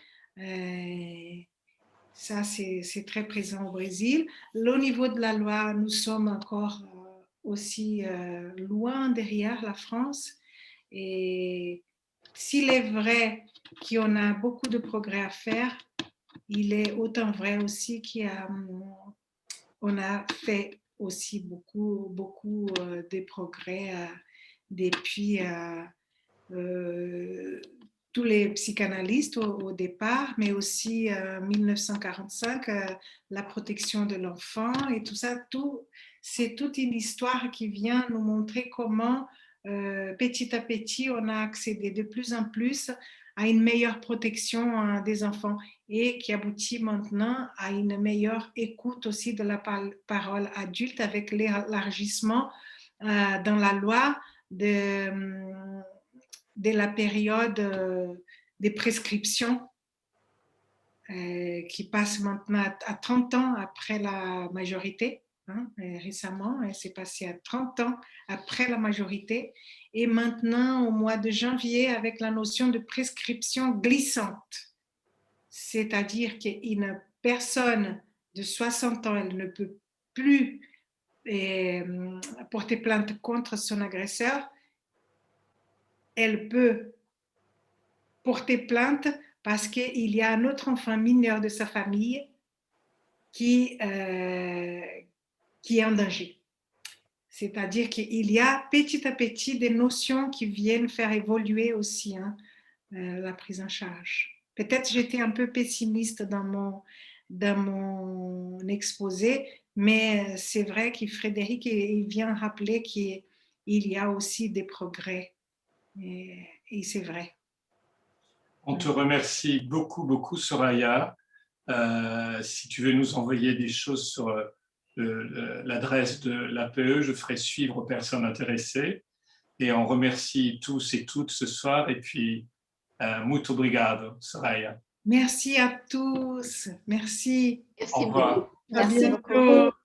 Ça, c'est très présent au Brésil. Au niveau de la loi, nous sommes encore aussi loin derrière la France. Et s'il est vrai qu'on a beaucoup de progrès à faire, il est autant vrai aussi qu'on a fait aussi beaucoup de progrès depuis tous les psychanalystes au départ, mais aussi 1945, la protection de l'enfant et tout ça, c'est toute une histoire qui vient nous montrer comment petit à petit on a accédé de plus en plus à une meilleure protection des enfants et qui aboutit maintenant à une meilleure écoute aussi de la parole adulte avec l'élargissement dans la loi de la période des prescriptions qui passe maintenant à 30 ans après la majorité. Hein, récemment, c'est passé à 30 ans après la majorité. Et maintenant, au mois de janvier, avec la notion de prescription glissante. C'est-à-dire qu'une personne de 60 ans, elle ne peut plus porter plainte contre son agresseur. Elle peut porter plainte parce qu'il y a un autre enfant mineur de sa famille qui est en danger. C'est-à-dire qu'il y a petit à petit des notions qui viennent faire évoluer aussi la prise en charge. Peut-être j'étais un peu pessimiste dans mon exposé, mais c'est vrai que Frédéric il vient rappeler qu'il y a aussi des progrès. Et c'est vrai. On te remercie beaucoup, beaucoup, Soraya. Si tu veux nous envoyer des choses sur l'adresse de l'APE, je ferai suivre aux personnes intéressées. Et on remercie tous et toutes ce soir. Et puis, muito obrigado, Soraya. Merci à tous. Merci. Merci Au revoir. beaucoup. Merci À bientôt. beaucoup.